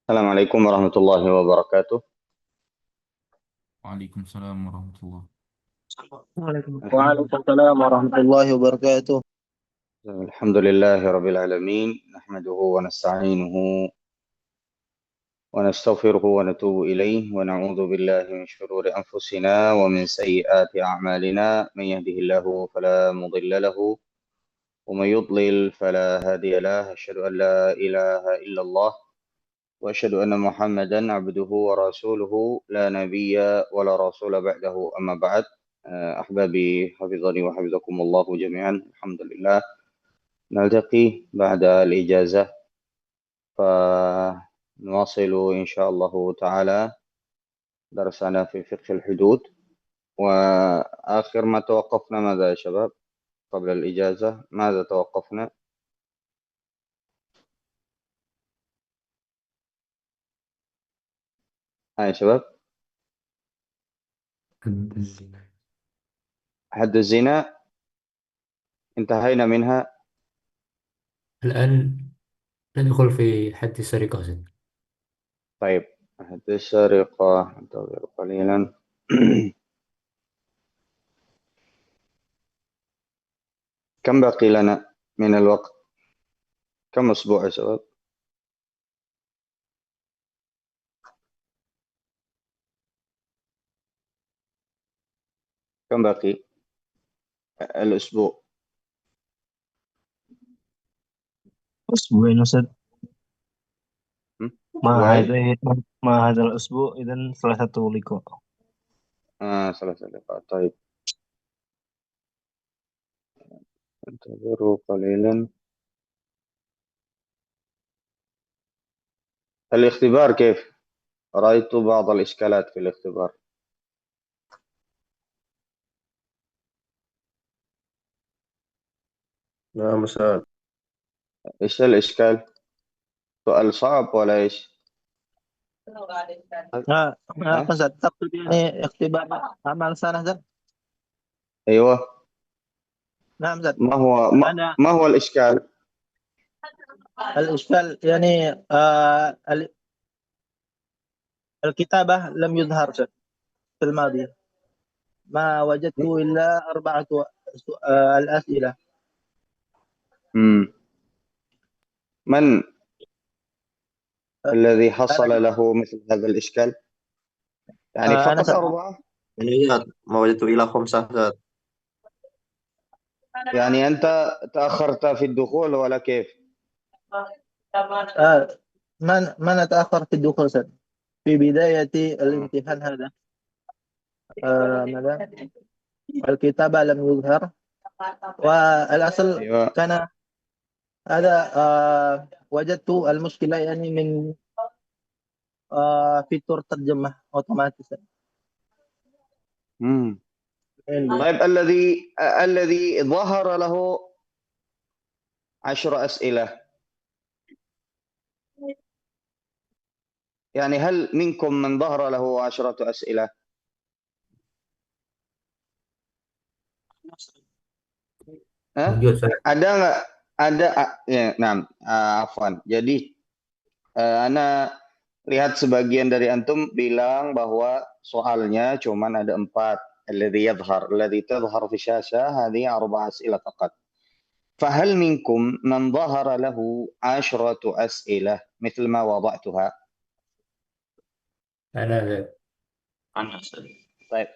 السلام عليكم ورحمة الله وبركاته. وعليكم السلام ورحمة الله. الحمد وعليكم السلام ورحمة الله وبركاته. الحمد لله رب العالمين، نحمده ونستعينه ونستغفره ونتوب إليه ونعوذ بالله من شرور أنفسنا ومن سيئات أعمالنا. من يهده الله فلا مضل له ومن يضلل فلا هادي له. أشهد أن لا إله إلا الله وأشهد أن محمدا عبده ورسوله، لا نبي ولا رسول بعده. أما بعد، أحبابي حفظني وحفظكم الله جميعا. الحمد لله نلتقي بعد الإجازة، فنواصل إن شاء الله تعالى درسنا في فقه الحدود. وآخر ما توقفنا ماذا يا شباب؟ قبل الإجازة ماذا توقفنا؟ يا شباب، حد الزنا. حد الزنا انتهينا منها. الآن ندخل في حد السرقة زين. طيب، حد السرقة انتظر قليلا. كم بقي لنا من الوقت؟ كم أسبوع يا شباب؟ كم باقي الأسبوع؟ أسبوعين أستاذ. هم؟ مع أسبوعين؟ هذا مع هذا الأسبوع إذن 3 لقاء. ثلاثة لقاءات. طيب، انتظروا قليلا. الاختبار كيف؟ رأيت بعض الإشكالات في الاختبار. نعم أستاذ. إيش الإشكال؟ سؤال صعب ولا إيش؟ ها؟ أستاذ تقصد يعني اختبار أعمال سنة أستاذ؟ أيوه. نعم أستاذ. ما هو ما, أنا ما هو الإشكال؟ الإشكال يعني الكتابة لم يظهر أستاذ في الماضي. ما وجدت إلا 4 الأسئلة. مم. من آه، الذي أنا حصل له مثل هذا الإشكال؟ يعني أنا فقط أستاذ. 4؟ إيه، ما وجدت إلى 5 أستاذ. يعني أنت تأخرت في الدخول ولا كيف؟ آه، من أتأخر في الدخول أستاذ في بداية الامتحان هذا. ماذا؟ الكتابة لم يظهر، والأصل أيوه. كان هذا. وجدت المشكلة يعني من فيتور ترجمة أوتوماتيك مم. اللي طيب، الذي ظهر له 10 أسئلة، يعني هل منكم من ظهر له 10 أسئلة؟ Hah? موجود saya. Ada nggak? Ada, ya, nah, afwan. Jadi, Ana lihat sebagian dari antum bilang bahwa soalnya cuman ada 4. الذي تظهر في الشاشة هذه 4 أسئلة فقط. فهل منكم من ظهر له 10 أسئلة مثل ما وضعتها؟ أنا أنا أستاذ. طيب.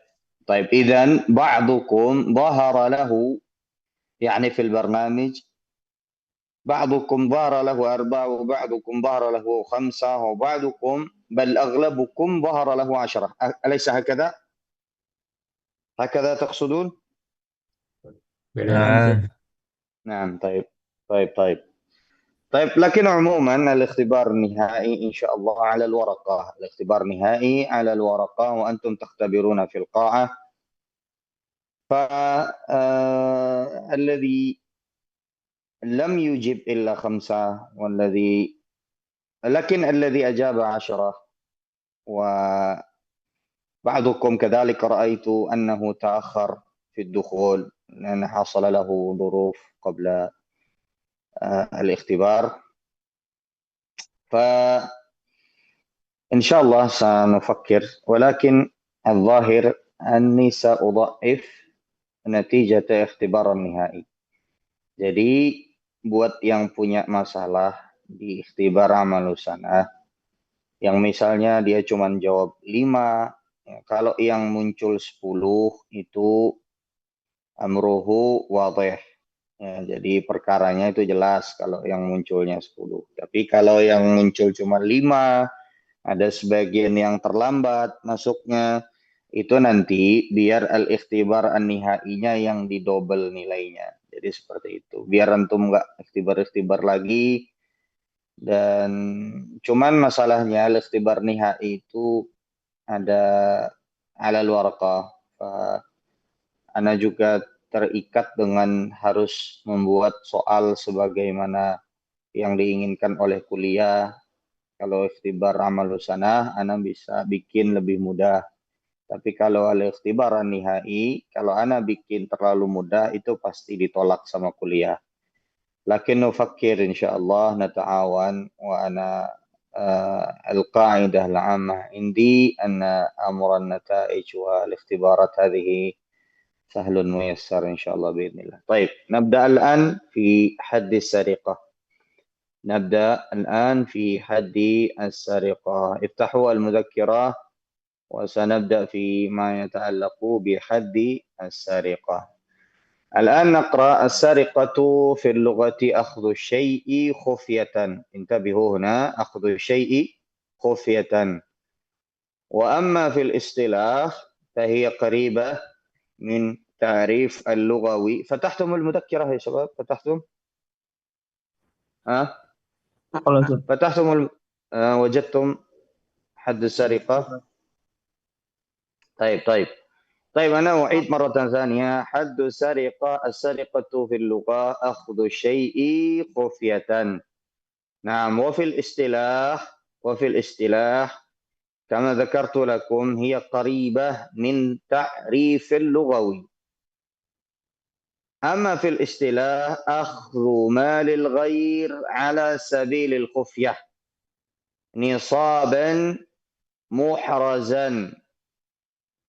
طيب، إذا بعضكم ظهر له، يعني في البرنامج بعضكم ظهر له 4 وبعضكم ظهر له 5 وبعضكم بل أغلبكم ظهر له 10. أليس هكذا؟ هكذا تقصدون؟ نعم بلا. نعم. طيب. طيب. طيب. طيب، لكن عموما الاختبار النهائي إن شاء الله على الورقة. الاختبار نهائي على الورقة وأنتم تختبرون في القاعة. فالذي لم يجب إلا 5، لكن الذي أجاب 10، وبعضكم كذلك رأيت أنه تأخر في الدخول لأن حصل له ظروف قبل الاختبار. إن شاء الله سنفكر، ولكن الظاهر أني سأضعف نتيجة اختبار النهائي. Jadi buat yang punya masalah di ikhtibar amal sanah, yang misalnya dia cuma jawab 5, ya, kalau yang muncul 10 itu amruhu wadih. Ya, jadi perkaranya itu jelas kalau yang munculnya 10. Tapi kalau yang muncul cuma 5, ada sebagian yang terlambat masuknya, itu nanti biar al-ikhtibar an-nihainya yang didobel nilainya. Jadi seperti itu. Biar antum nggak ikhtibar-ikhtibar lagi. Dan cuman masalahnya al-ikhtibar nihai itu ada alal warqah. Ana juga terikat dengan harus membuat soal sebagaimana yang diinginkan oleh kuliah. Kalau ikhtibar amal sanah, ana bisa bikin lebih mudah. Tapi kalau al-ikhtibar nihai, kalau ana bikin terlalu mudah, itu pasti ditolak sama kuliah. Lakin nufakir insyaallah nata'awan wa ana القاعدة العامة عندي أن أمر النتائج والاختبارات هذه سهل ميسر إن شاء الله بإذن الله. طيب نبدأ الآن في حد السرقة. نبدأ الآن في حد السرقة. افتحوا المذكرة وسنبدأ فيما يتعلق بحد السرقة. الآن نقرأ السرقة في اللغة أخذ الشيء خفية. انتبهوا هنا، أخذ الشيء خفية. وأما في الاصطلاح فهي قريبة من تعريف اللغوي. فتحتم المذكرة يا شباب؟ فتحتم؟ فتحتم وجدتم حد السرقة؟ طيب أنا أعيد مرة ثانية. حد السرقة، السرقة في اللغة أخذ الشيء خفية. نعم. وفي الاصطلاح كما ذكرت لكم هي قريبة من تعريف اللغوي. أما في الاصطلاح أخذ مال الغير على سبيل الخفية نصابا محرزا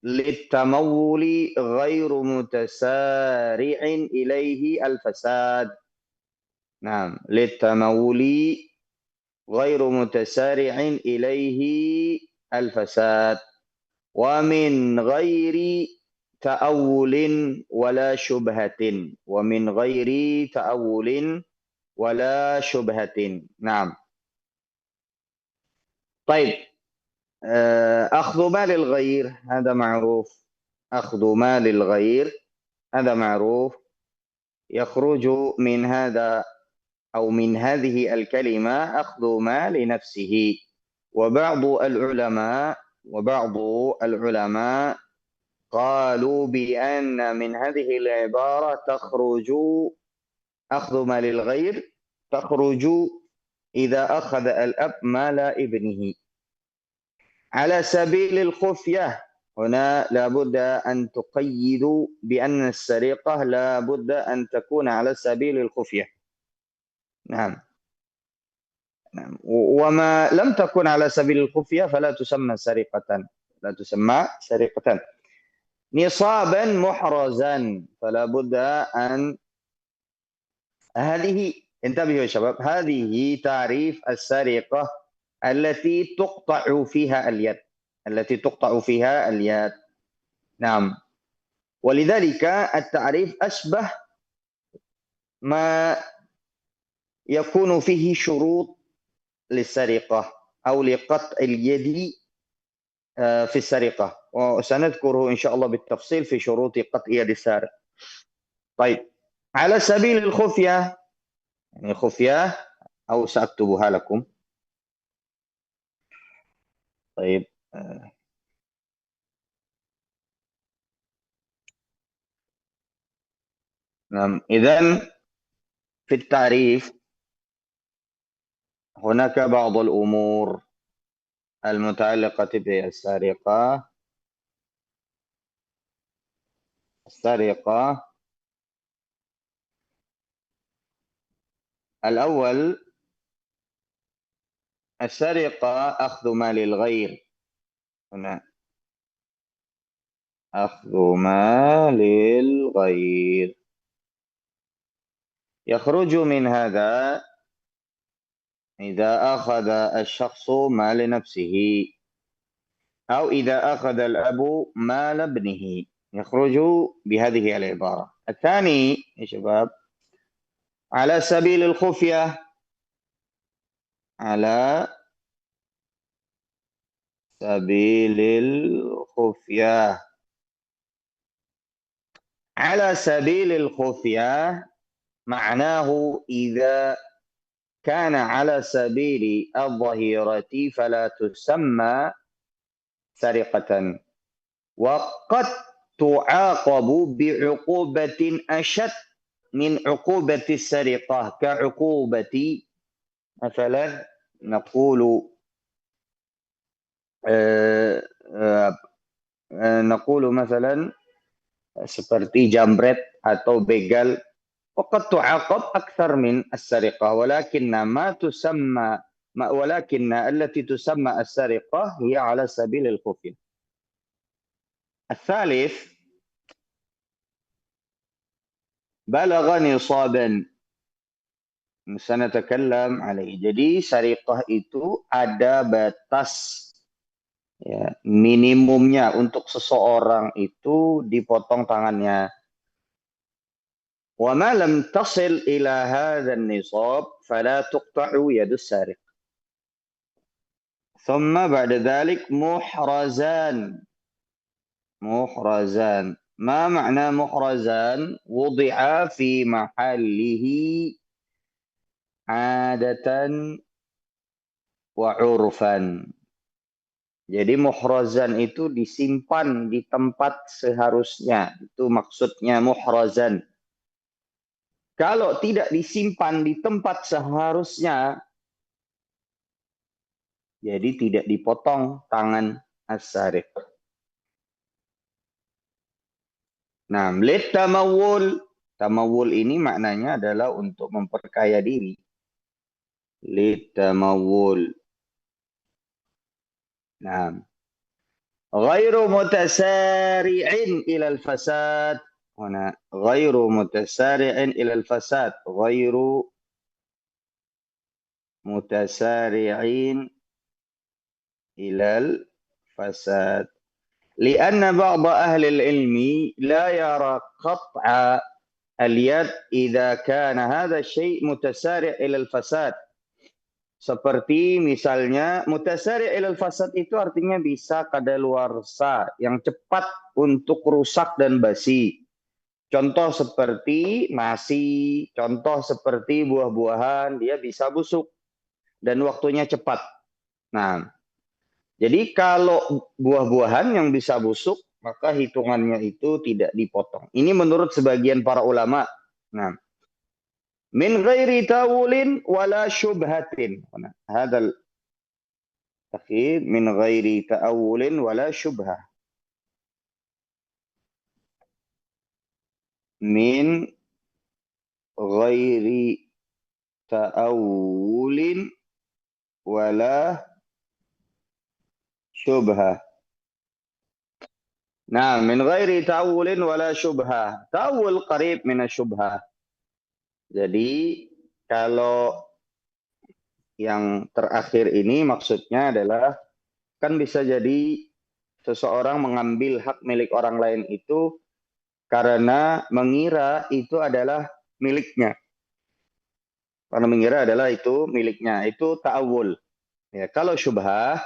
للتمول غير متسارع إليه الفساد. نعم، للتمول غير متسارع إليه الفساد، ومن غير تأول ولا شبهة. ومن غير تأول ولا شبهة. نعم. طيب، أخذ مال الغير هذا معروف. أخذ مال الغير هذا معروف. يخرج من هذا أو من هذه الكلمة أخذ مال نفسه. وبعض العلماء قالوا بأن من هذه العبارة تخرج أخذ مال الغير، تخرج إذا أخذ الأب مال ابنه على سبيل الخفية. هنا لابد أن تقيدوا بأن السرقة لابد أن تكون على سبيل الخفية. نعم. وما لم تكن على سبيل الخفية فلا تسمى سرقة، لا تسمى سرقة. نصابا محرزا، فلا بد أن هذه، انتبهوا يا شباب، هذه تعريف السرقة التي تقطع فيها اليد، التي تقطع فيها اليد. نعم. ولذلك التعريف أشبه ما يكون فيه شروط للسرقة أو لقطع اليد في السرقة، وسنذكره إن شاء الله بالتفصيل في شروط قطع يد السارق. طيب، على سبيل الخفية، يعني خفية، أو سأكتبها لكم. طيب، نعم. إذن في التعريف هناك بعض الأمور المتعلقة بالسرقة. السرقة الأول السرقة أخذ مال الغير. هنا أخذ مال الغير. يخرج من هذا إذا أخذ الشخص مال نفسه، أو إذا أخذ الأب مال ابنه، يخرج بهذه العبارة. الثاني يا شباب على سبيل الخفية. على سبيل الخفية. على سبيل الخفية معناه إذا كان على سبيل الظهيرة فلا تسمى سرقة، وقد تعاقب بعقوبة أشد من عقوبة السرقة، كعقوبة مثلا نقول مثلا seperti jambret atau begal. وقد تعاقب أكثر من السرقة، ولكن التي تسمى السرقة هي على سبيل الخفية. الثالث بلغ نصابا، سنتكلم عليه. Jadi sariqah itu ada batas, ya, minimumnya untuk seseorang itu dipotong tangannya. وما لم تصل إلى هذا النصاب فلا تقطع يد السارق. ثم بعد ذلك محرزان. محرزان، ما معنى محرزان؟ وضع في محله عادة وعرفا. Jadi muhrazan itu disimpan di tempat seharusnya. Itu maksudnya muhrazan. Kalau tidak disimpan di tempat seharusnya, jadi tidak dipotong tangan as-sariq. Nah, litamawul. Tamawul ini maknanya adalah untuk memperkaya diri. Litamawul. Nah, ghairu mutasari'in ilal fasad. هنا غير متسارع إلى الفساد. غير متسارعين إلى الفساد لأن بعض أهل العلم لا يرى قطع اليد إذا كان هذا الشيء متسارع إلى الفساد. Seperti misalnya mutasari' ilal fasad itu artinya bisa kadaluarsa, yang cepat untuk rusak dan basi. Contoh seperti nasi, contoh seperti buah-buahan, dia bisa busuk dan waktunya cepat. Nah, jadi kalau buah-buahan yang bisa busuk, maka hitungannya itu tidak dipotong. Ini menurut sebagian para ulama. Nah, min ghairi tawulin wala syubhatin. Nah, hadal takhir min ghairi ta'awulin wala syubhah. Min ghairi ta'awulin wala syubhah. Nah, min ghairi ta'awulin wala syubhah. Ta'awul qarib min syubhah. Jadi kalau yang terakhir ini maksudnya adalah kan bisa jadi seseorang mengambil hak milik orang lain itu karena mengira itu adalah miliknya. Karena mengira adalah itu miliknya. Itu ta'awul. Ya, kalau syubhah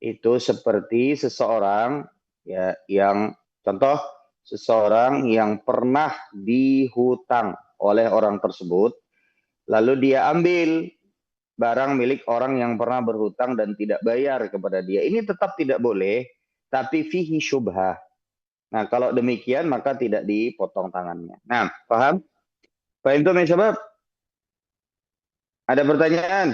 itu seperti seseorang, ya, yang contoh seseorang yang pernah dihutang oleh orang tersebut, lalu dia ambil barang milik orang yang pernah berhutang dan tidak bayar kepada dia. Ini tetap tidak boleh, tapi fihi syubhah. Nah, kalau demikian maka tidak dipotong tangannya. Nah, paham? Paham itu, ya sebab? Ada pertanyaan?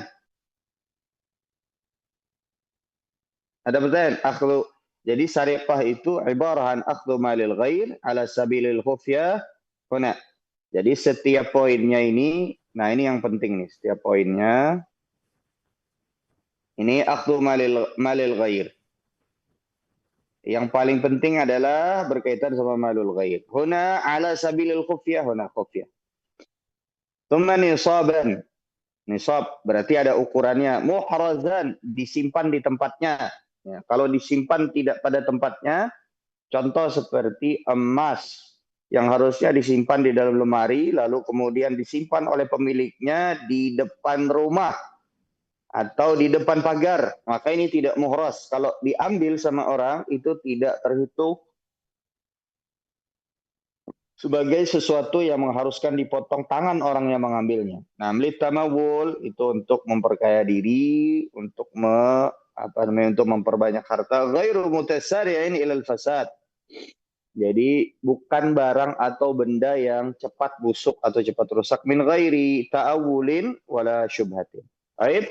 Ada pertanyaan? Akhlu. Jadi sariqah itu ibarahan akhlu malil ghair ala sabilil khufyah. Huna. Jadi setiap poinnya ini, nah ini yang penting nih, setiap poinnya Ini akhdhu malil ghair. Yang paling penting adalah berkaitan sama malul ghair. Huna ala sabilil khufyah, huna khufyah. Thumma nisaban. Nisab berarti ada ukurannya. Muhrazan, disimpan di tempatnya. Ya, kalau disimpan tidak pada tempatnya, contoh seperti emas yang harusnya disimpan di dalam lemari, lalu kemudian disimpan oleh pemiliknya di depan rumah atau di depan pagar, maka ini tidak muhraz. Kalau diambil sama orang, itu tidak terhitung sebagai sesuatu yang mengharuskan dipotong tangan orang yang mengambilnya. Nah, tamawul itu untuk memperkaya diri, untuk untuk memperbanyak harta. Ghairu mutasari'in ilal fasad. Jadi bukan barang atau benda yang cepat busuk atau cepat rusak. Min ghairi ta'awulin wala syubhatin. Baik,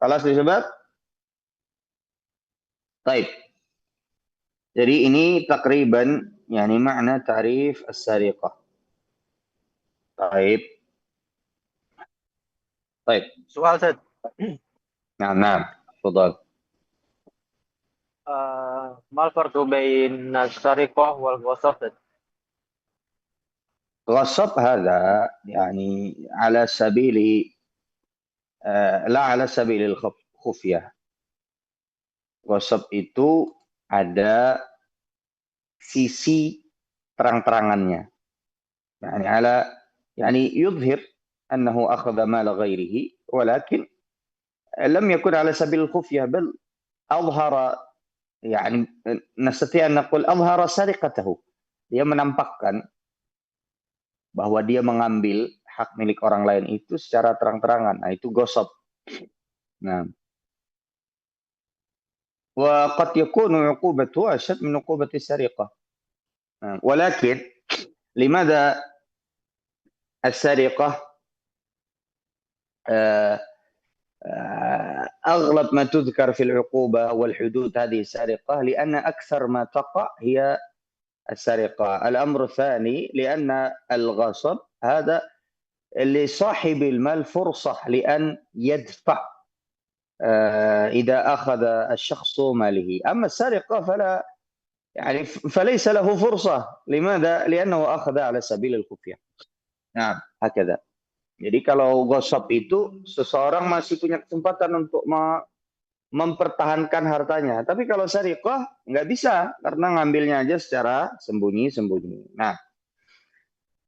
kelas disebut. Baik. Jadi ini takriban yani makna ta'rif as-sariqah. Baik. Baik. Soal Ustaz. Nah, tafadhal. Mal farqu bain as-sariqah wal ghasab Ustaz? غصب هذا يعني على سبيل لا على سبيل الخفية. Gosip itu ada sisi terang-terangannya. يعني يظهر أنه أخذ مال غيره ولكن لم يكن على سبيل الخفية بل أظهر يعني نستطيع أن نقول أظهر سرقته. Dia menampakkan bahwa dia mengambil hak milik orang lain itu secara terang-terangan. Nah, itu gosip. Nah, وقد يكون عقوبته أشد من عقوبة السرقة. ولكن لماذا السرقة أغلب ما تذكر في العقوبة والحدود هذه السرقة؟ لأن أكثر ما تقع هي السرقة. الأمر الثاني لأن الغصب هذا لصاحب المال فرصة لأن يدفع إذا أخذ الشخص ماله. أما السرقة فليس له فرصة. لماذا؟ لأنه أخذ على سبيل الخفية. Nah, hakada. Jadi kalau gosip itu seseorang masih punya kesempatan untuk mempertahankan hartanya. Tapi kalau sariqah nggak bisa karena ngambilnya aja secara sembunyi-sembunyi. Nah,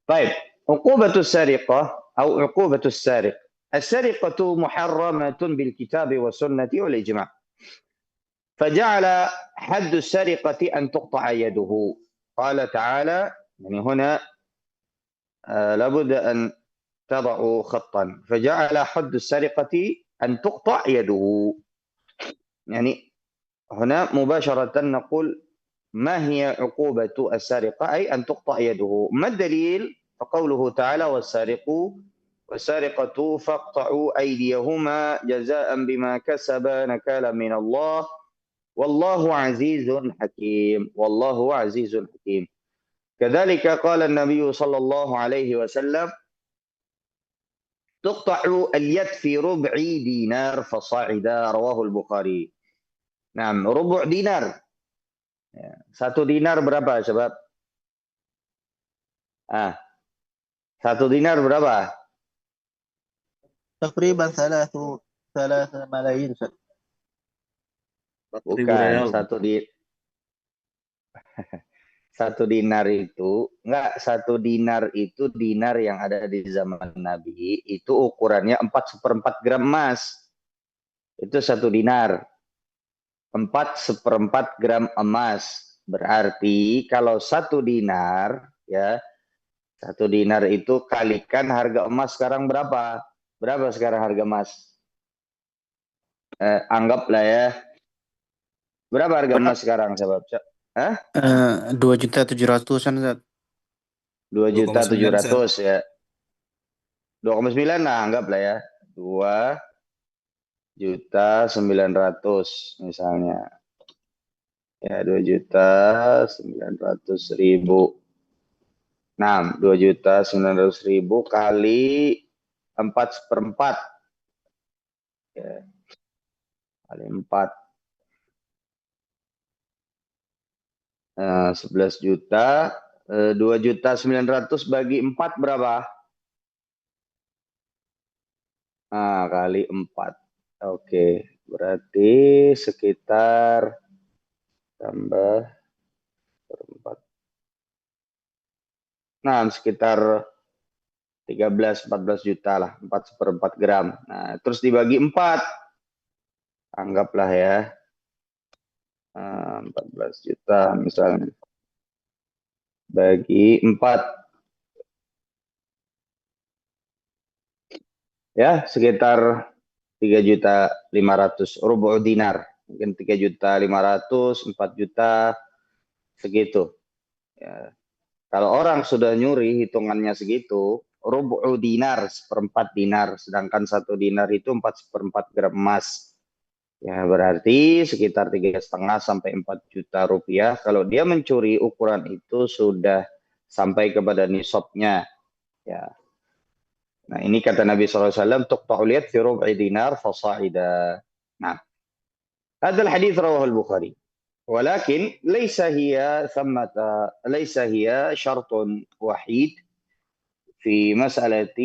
baik. Uqubatus sariqah atau uqubatus sariq. As-sariqatu muharramatun bil kitab wa sunnati wal ijma'. فجعل حد السرقة أن تقطع يده. قال تعالى يعني هنا لابد أن تضع خطا. فجعل حد السرقة أن تقطع يده. يعني هنا مباشرة نقول ما هي عقوبة السرقة؟ أي أن تقطع يده. ما الدليل؟ فقوله تعالى والسارقة فاقطعوا أيديهما جزاء بما كسبا نكالا من الله والله عزيز حكيم. والله عزيز حكيم. كذلك قال النبي صلى الله عليه وسلم تقطع اليد في ربع دينار فصاعدا. رواه البخاري. Nah, rubu' dinar. Satu dinar berapa, sebab? Satu dinar berapa? تقريبا 3 ملايين Ustaz. 4.000 Bukan, real. satu dinar itu, satu dinar itu dinar yang ada di zaman Nabi, itu ukurannya 4/4 gram emas. Itu satu dinar. 4/4 gram emas. Berarti kalau satu dinar, ya, satu dinar itu kalikan harga emas sekarang berapa? Berapa sekarang harga emas? Anggaplah ya. Berapa harga emas sekarang, sahabat? 2.700.000-an Zat. 2.700.000 ya. 2,9 lah anggaplah ya. 2.900.000 misalnya. Ya, 2.900.000. Nah, 2.900.000 kali 4/4. Ya. kali 4. 11 juta. 2.900.000 bagi 4 berapa? Kali 4. Oke, berarti sekitar tambah 4. Nah, sekitar 13-14 juta lah, 4/4 gram. Nah, terus dibagi 4. Anggaplah ya. 14 juta misalnya. Bagi 4. Ya, sekitar 3.500.000 rubu dinar. Mungkin 3.500.000, 4 juta, segitu. Ya. Kalau orang sudah nyuri hitungannya segitu, rubu dinar, 1/4 dinar, sedangkan 1 dinar itu 4/4 gram emas. Ya, berarti sekitar 3,5 sampai 4 juta rupiah. Kalau dia mencuri ukuran itu sudah sampai kepada nisabnya. Ya. Nah, ini kata Nabi SAW, tuqta'ul yad fi rub'i dinar fasa'ida. Nah, هذا الحديث رواه البخاري. ولكن ليس هي شرط وحيد في مسألة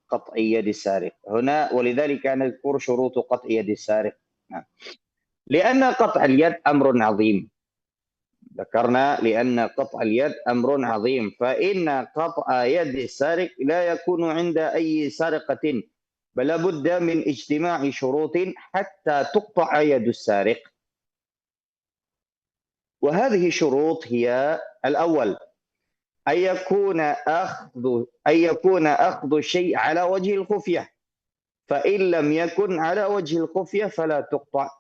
قطع يد السارق هنا، ولذلك نذكر شروط قطع يد السارق. لأن قطع اليد أمر عظيم. ذكرنا لأن قطع اليد أمر عظيم، فإن قطع يد السارق لا يكون عند أي سرقة، بل لابد من اجتماع شروط حتى تقطع يد السارق. وهذه الشروط هي: الأول أن يكون أخذ الشيء على وجه الخفية، فإن لم يكن على وجه الخفية فلا تقطع،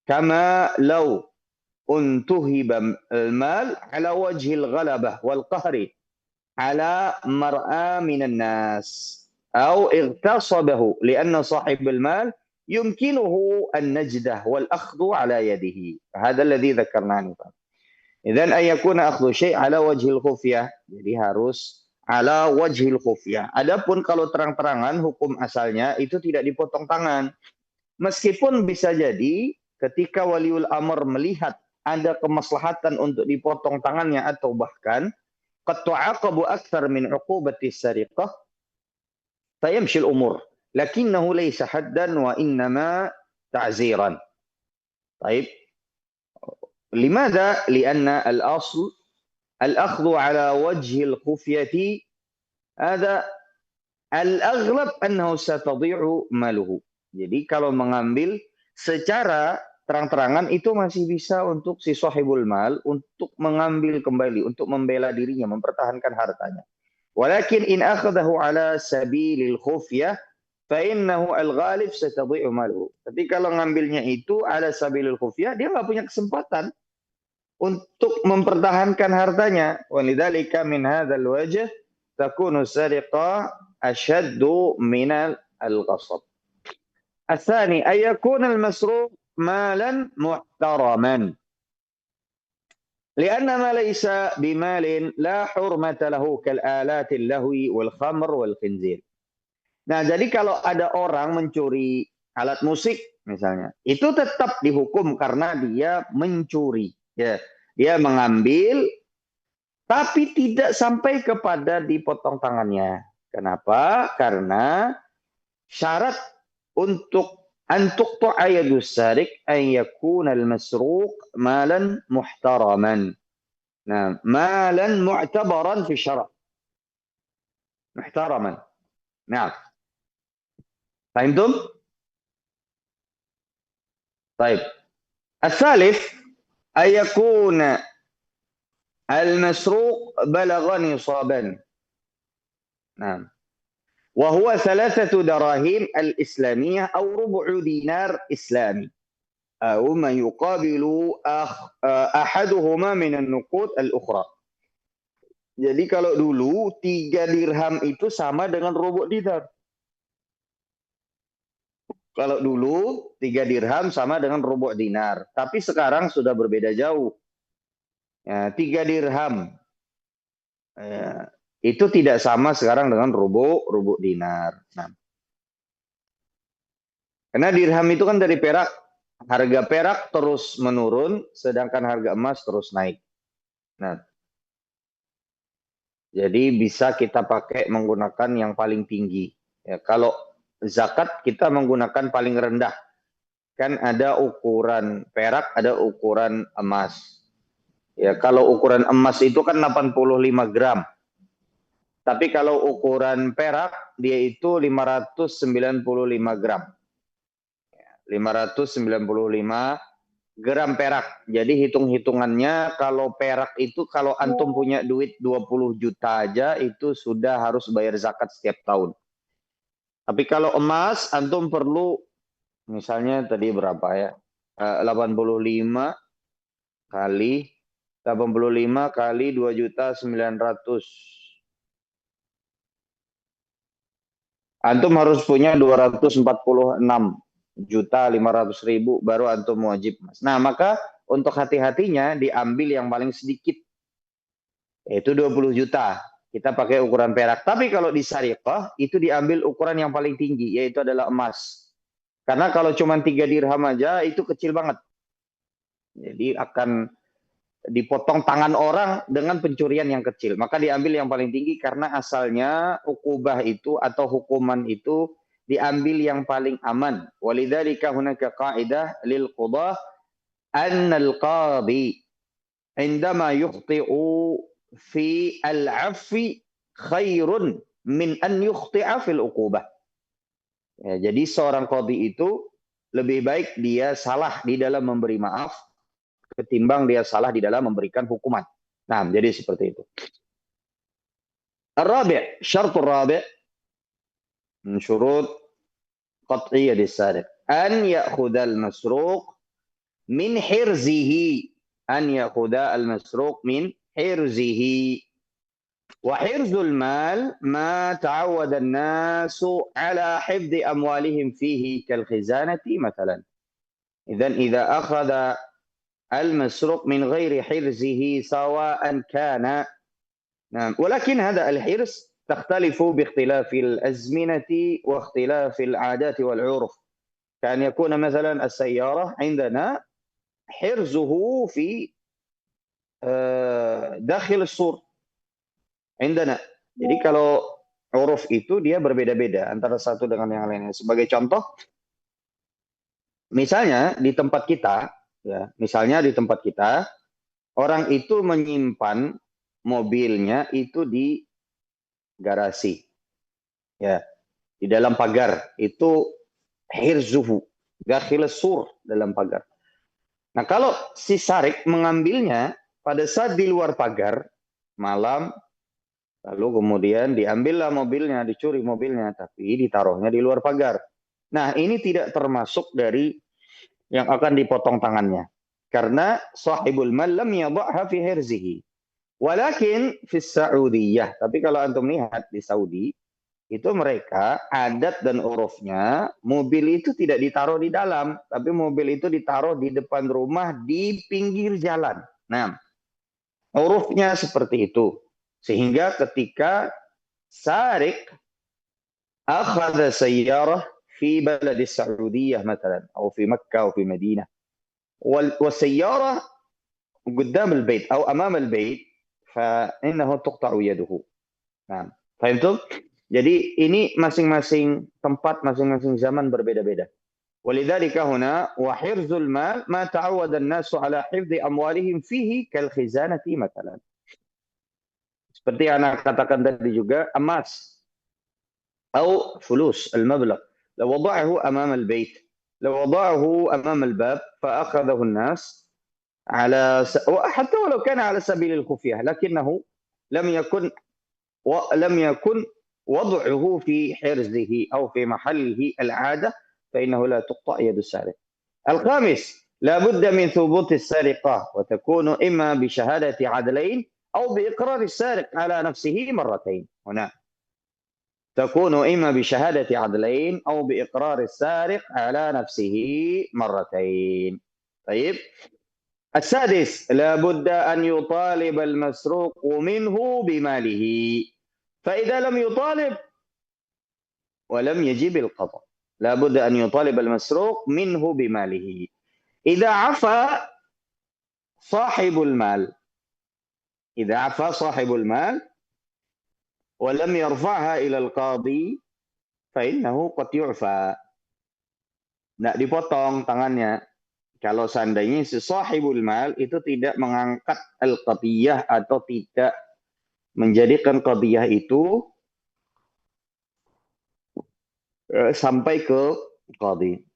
كما لو انتهب المال على وجه الغلبة والقهر على مرأى من الناس، أو اغتصبه لأن صاحب المال يمكنه النجدة والأخذ على يده. هذا الذي ذكرناه. إذن أن يكون أخذ شيء على وجه الخفية, jadi harus ala wajhil khufyah. Adapun kalau terang-terangan hukum asalnya itu tidak dipotong tangan. Meskipun bisa jadi ketika waliul amr melihat ada kemaslahatan untuk dipotong tangannya, atau bahkan qad tu'aqabu akthar min 'uqubati sariqah fayamshi al-umur, lakinnahu laysa haddan wa innama ta'ziran. Baik. لماذا؟ لأن الأصل الأخذ على وجه الخفية هذا الأغلب أنه ستضيع ماله. Jadi kalau mengambil secara terang-terangan itu masih bisa untuk si sahibul mal untuk mengambil kembali, untuk membela dirinya, mempertahankan hartanya. Walakin in akhadahu ala sabilil khufyah fa innahu al-ghalib satadhi'u maluhu. Tapi kalau ngambilnya itu ala sabilil khufyah, dia nggak punya kesempatan untuk mempertahankan hartanya. Walidzalika min hadzal wajh takunu sariqah ashaddu min al-ghasab. الثاني أن يكون المسروق مالا محترما، لأن ما ليس بمال لا حرمة له كالآلات اللهو والخمر والخنزير. Nah, jadi kalau ada orang mencuri alat musik misalnya, itu tetap dihukum karena dia mencuri. Ya, dia mengambil, tapi tidak sampai kepada dipotong tangannya. Kenapa? Karena syarat untuk antuk tu'ayadus sarik an yakuna al-masruq malan muhtaraman. Nah, malan mu'tabaran fi syara'. Muhtaraman. Nah. Fahimtum? Baik. الثالث أن يكون المسروق بلغ نصابا. نعم. وهو 3 دراهم الإسلامية أو ربع دينار إسلامي أو ما يقابل أحدهما من النقود الأخرى. Jadi kalau dulu 3 dirham itu sama dengan rubu' dinar. Kalau dulu 3 dirham sama dengan rubu' dinar. Tapi sekarang sudah berbeda jauh. Ya, 3 dirham. Ya, itu tidak sama sekarang dengan rubu' dinar. Nah. Karena dirham itu kan dari perak. harga perak terus menurun, sedangkan harga emas terus naik. Nah, jadi bisa kita pakai menggunakan yang paling tinggi. Ya, kalau zakat kita menggunakan paling rendah. Kan ada ukuran perak, ada ukuran emas. Ya, kalau ukuran emas itu kan 85 gram. Tapi kalau ukuran perak dia itu 595 gram. 595 gram perak. Jadi hitung-hitungannya kalau perak itu kalau antum punya duit 20 juta aja itu sudah harus bayar zakat setiap tahun. Tapi kalau emas antum perlu misalnya tadi berapa ya? 85 kali 85 kali 2.900.000. Antum harus punya 246.500.000 baru antum wajib emas. Nah, maka untuk hati-hatinya diambil yang paling sedikit, yaitu 20 juta. Kita pakai ukuran perak. Tapi kalau di syariqah, itu diambil ukuran yang paling tinggi, yaitu adalah emas. Karena kalau cuma 3 dirham aja, itu kecil banget. Jadi akan dipotong tangan orang dengan pencurian yang kecil. Maka diambil yang paling tinggi karena asalnya ukubah itu atau hukuman itu diambil yang paling aman. Walidzalika hunaka qa'idah lil qudah anna al-qadhi indama yukhti'u fi al-'afwi khairun min an yukhti'a fil uqubah. Ya, jadi seorang qadhi itu lebih baik dia salah di dalam memberi maaf ketimbang dia salah di dalam memberikan hukuman. Nah, jadi seperti itu. Ar-rabi', syaratul rabi' min syurut qat'iyyah as-sariq an ya'khudha al-masruq min hirzihi, an ya'khudha al-masruq min hirzihi. Wa hirzul mal ma ta'awwada an-nasu ala hifdhi amwalihim fihi kal khizanati mathalan. Idzan idza akhadha المسروق من غير حرزه سواء كان. نعم. ولكن هذا الحرز تختلف باختلاف الأزمنة واختلاف العادات والعرف. كأن يكون مثلا السيارة عندنا حرزه في داخل السور عندنا. Jadi kalau uruf itu dia berbeda-beda antara satu dengan yang lainnya. Sebagai contoh, misalnya di tempat kita, ya, misalnya di tempat kita, orang itu menyimpan mobilnya itu di garasi, ya, di dalam pagar. Itu hirzuhu, dakhil sur, dalam pagar. Nah, kalau si sarik mengambilnya pada saat di luar pagar, malam, lalu kemudian diambillah mobilnya, dicuri mobilnya, tapi ditaruhnya di luar pagar. Nah, ini tidak termasuk dari yang akan dipotong tangannya. Karena sahibul mal lam yadha'ha fi hirzihi. Walakin fi Saudiyah. Tapi kalau antum lihat di Saudi, itu mereka adat dan urufnya, mobil itu tidak ditaruh di dalam, tapi mobil itu ditaruh di depan rumah di pinggir jalan. Nah, urufnya seperti itu. Sehingga ketika sarik akhadha sayyarah في بلد السعودية مثلا أو في مكة أو في مدينة والسيارة قدام البيت أو أمام البيت فإنه تقطع يده. Nah, fahimtum? Jadi ini masing-masing tempat, masing-masing zaman berbeda-beda. ولذلك هنا وحرز المال ما تعود الناس على حفظ أموالهم فيه كالخزانة مثلا. Seperti yang anak katakan tadi juga, emas أو فلوس المبلغ لو وضعه أمام البيت، لو وضعه أمام الباب فأخذه الناس على حتى ولو كان على سبيل الخفية، لكنه لم يكن وضعه في حرزه أو في محله العادة فإنه لا تقطع يد السارق. الخامس لا بد من ثبوت السرقة وتكون إما بشهادة عدلين أو بإقرار السارق على نفسه مرتين. هنا تكون إما بشهادة عدلين أو بإقرار السارق على نفسه مرتين. طيب. السادس لا بد أن يطالب المسروق منه بماله، فإذا لم يطالب ولم يجب القطع. لا بد أن يطالب المسروق منه بماله. Idza afa sahibul mal. Idza afa sahibul mal wa lam yarfa'ha ila al-qadhi fa innahu qad yu'fa. Nggak dipotong tangannya. Kalau seandainya si sahibul mal itu tidak mengangkat al-qadiyah atau tidak menjadikan qadiyah itu sampai ke qadhi.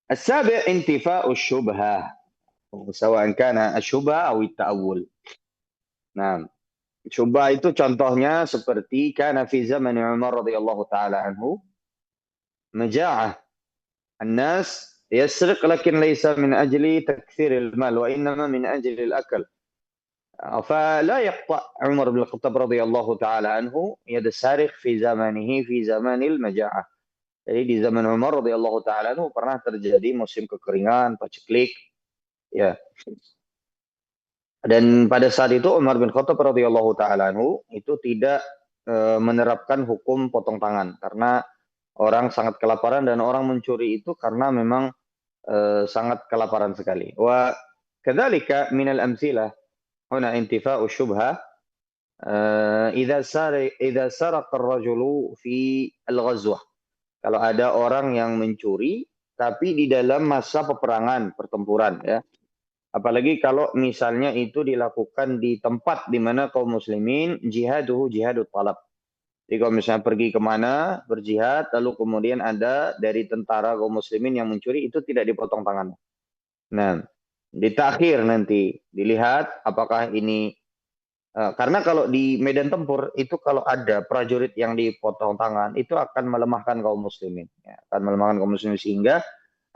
As-sabi' intifa'u syubhah. Sawa'an kana asy-syubhah aw at-ta'awul. Nah, syubhah itu contohnya seperti kana fi zaman Umar radhiyallahu taala anhu maja'ah. An-nas يسرق لكن ليس من أجل تكثير المال وإنما من أجل الأكل فلا يقطع عمر بن الخطاب رضي الله تعالى عنه يد السارق في زمانه في زمان المجاعة. Jadi di zaman Umar radhiyallahu taala anhu pernah terjadi musim kekeringan, paceklik, ya. Dan pada saat itu Umar bin Khattab radhiyallahu taala anhu itu tidak menerapkan hukum potong tangan karena orang sangat kelaparan dan orang mencuri itu karena memang sangat kelaparan sekali. Wa kadzalika minal amtsilah huna intifa'u syubhah idza saraqa ar-rajulu fi al-ghazwah. Kalau ada orang yang mencuri tapi di dalam masa peperangan, pertempuran ya. Apalagi kalau misalnya itu dilakukan di tempat di mana kaum muslimin jihadut talab. Jadi kalau misalnya pergi kemana, berjihad, lalu kemudian ada dari tentara kaum muslimin yang mencuri, itu tidak dipotong tangannya. Nah, ditakhir nanti, dilihat apakah ini, karena kalau di medan tempur, itu kalau ada prajurit yang dipotong tangan, itu akan melemahkan kaum muslimin. Ya, akan melemahkan kaum muslimin sehingga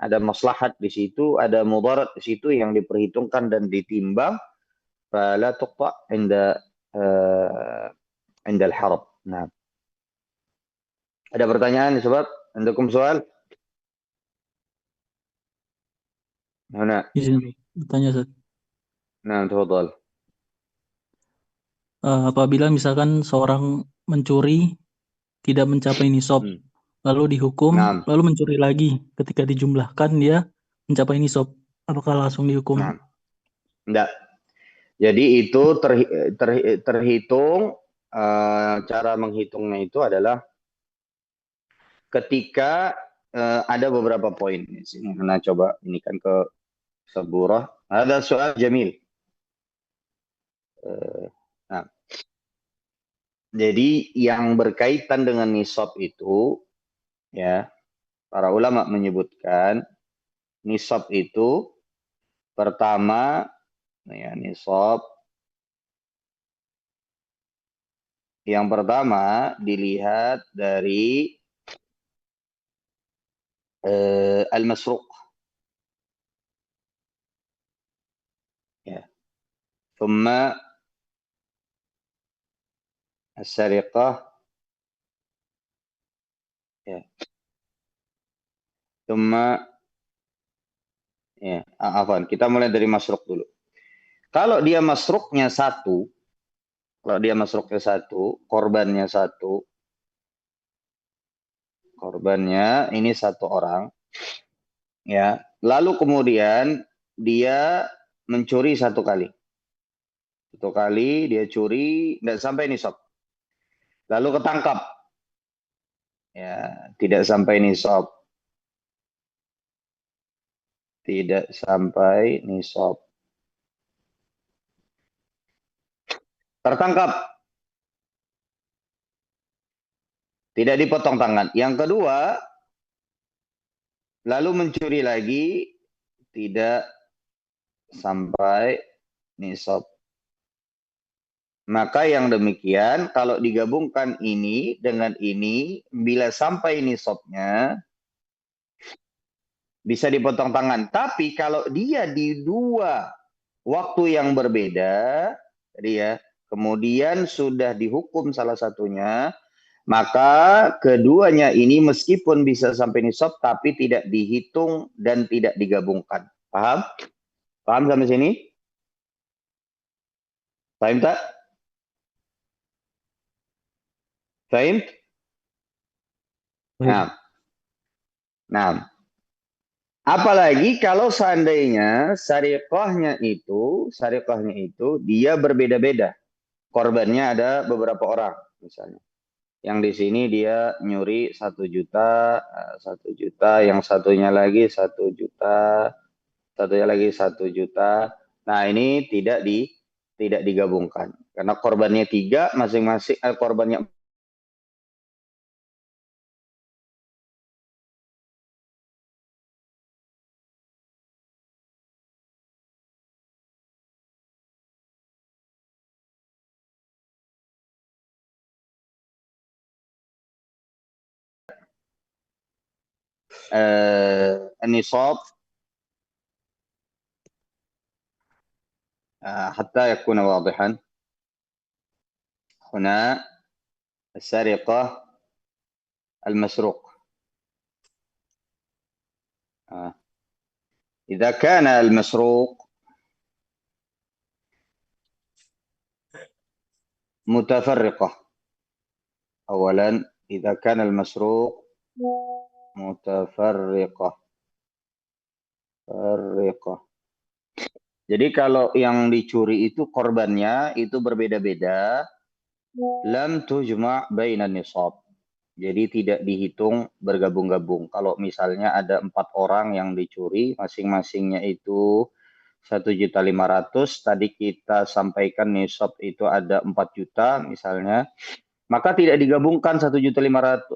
ada maslahat di situ, ada mudarat di situ yang diperhitungkan dan ditimbang. Fala tuqta' inda al-harb. Nah. Ada pertanyaan, sobat? Andakum soal? Mana? Izin bertanya, Ustaz. Nah, tafadhal. Apabila misalkan seorang mencuri tidak mencapai nisab, lalu dihukum, Nah. lalu mencuri lagi, ketika dijumlahkan dia mencapai nisab, apakah langsung dihukum? Nah. Enggak. Jadi itu terhitung, cara menghitungnya itu adalah ketika ada beberapa poin. Nah, coba ini kan ke Saburah. Ada soal Jamil. Nah, jadi yang berkaitan dengan nisab itu, ya, para ulama menyebutkan nisab itu pertama, ya, nisab yang pertama dilihat dari al-masruq, ya, thumma as-sariqah, ya, thumma, ya, afwan, kita mulai dari masruq dulu. Kalau dia masruqnya satu, korbannya satu, korbannya ini satu orang, ya, lalu kemudian dia mencuri satu kali dia curi, tidak sampai nisab, lalu ketangkap, ya, tidak sampai nisab, tertangkap, tidak dipotong tangan. Yang kedua, lalu mencuri lagi, tidak sampai nisab. Maka yang demikian, kalau digabungkan ini dengan ini, bila sampai nisabnya, bisa dipotong tangan. Tapi kalau dia di dua waktu yang berbeda, ya, kemudian sudah dihukum salah satunya, maka keduanya ini meskipun bisa sampai nisab, tapi tidak dihitung dan tidak digabungkan. Paham? Paham sampai sini? Paham tak? Paham? Nah. Apalagi kalau seandainya sariqahnya itu dia berbeda-beda. Korbannya ada beberapa orang misalnya. Yang di sini dia nyuri 1 juta, 1 juta, yang satunya lagi 1 juta, satunya lagi 1 juta. Nah, ini tidak digabungkan. Karena korbannya 3, masing-masing korbannya النصاب حتى يكون واضحا. هنا السرقة المسروق. إذا كان المسروق متفرقة، أولا إذا كان المسروق mutafarriqah. Jadi kalau yang dicuri itu korbannya itu berbeda-beda, lam tujma' bainan nisab. Jadi tidak dihitung bergabung-gabung. Kalau misalnya ada 4 orang yang dicuri, masing-masingnya itu 1.500.000, tadi kita sampaikan nisab itu ada 4 juta misalnya. Maka tidak digabungkan 1.500.000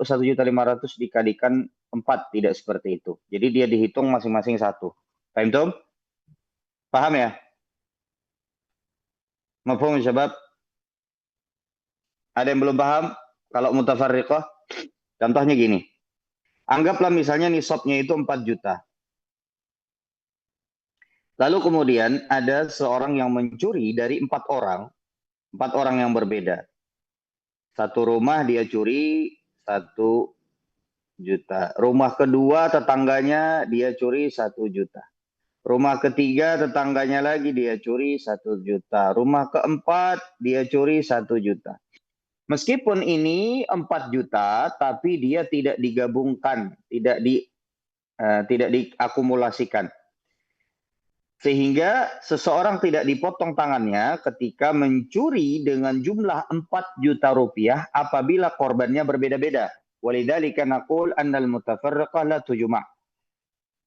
dikalikan 4, tidak seperti itu. Jadi dia dihitung masing-masing 1. Paham Tom? Paham ya? Mafhum syabab? Ada yang belum paham? Kalau mutafarriqah, contohnya gini. Anggaplah misalnya nisabnya itu 4 juta. Lalu kemudian ada seorang yang mencuri dari 4 orang. 4 orang yang berbeda. Satu rumah dia curi 1 juta. Rumah kedua tetangganya dia curi 1 juta. Rumah ketiga tetangganya lagi dia curi 1 juta. Rumah keempat dia curi 1 juta. Meskipun ini 4 juta, tapi dia tidak digabungkan, tidak diakumulasikan. Sehingga seseorang tidak dipotong tangannya ketika mencuri dengan jumlah 4 juta rupiah apabila korbannya berbeda-beda. Walidzalika naqul annal mutafarriqah la tujma'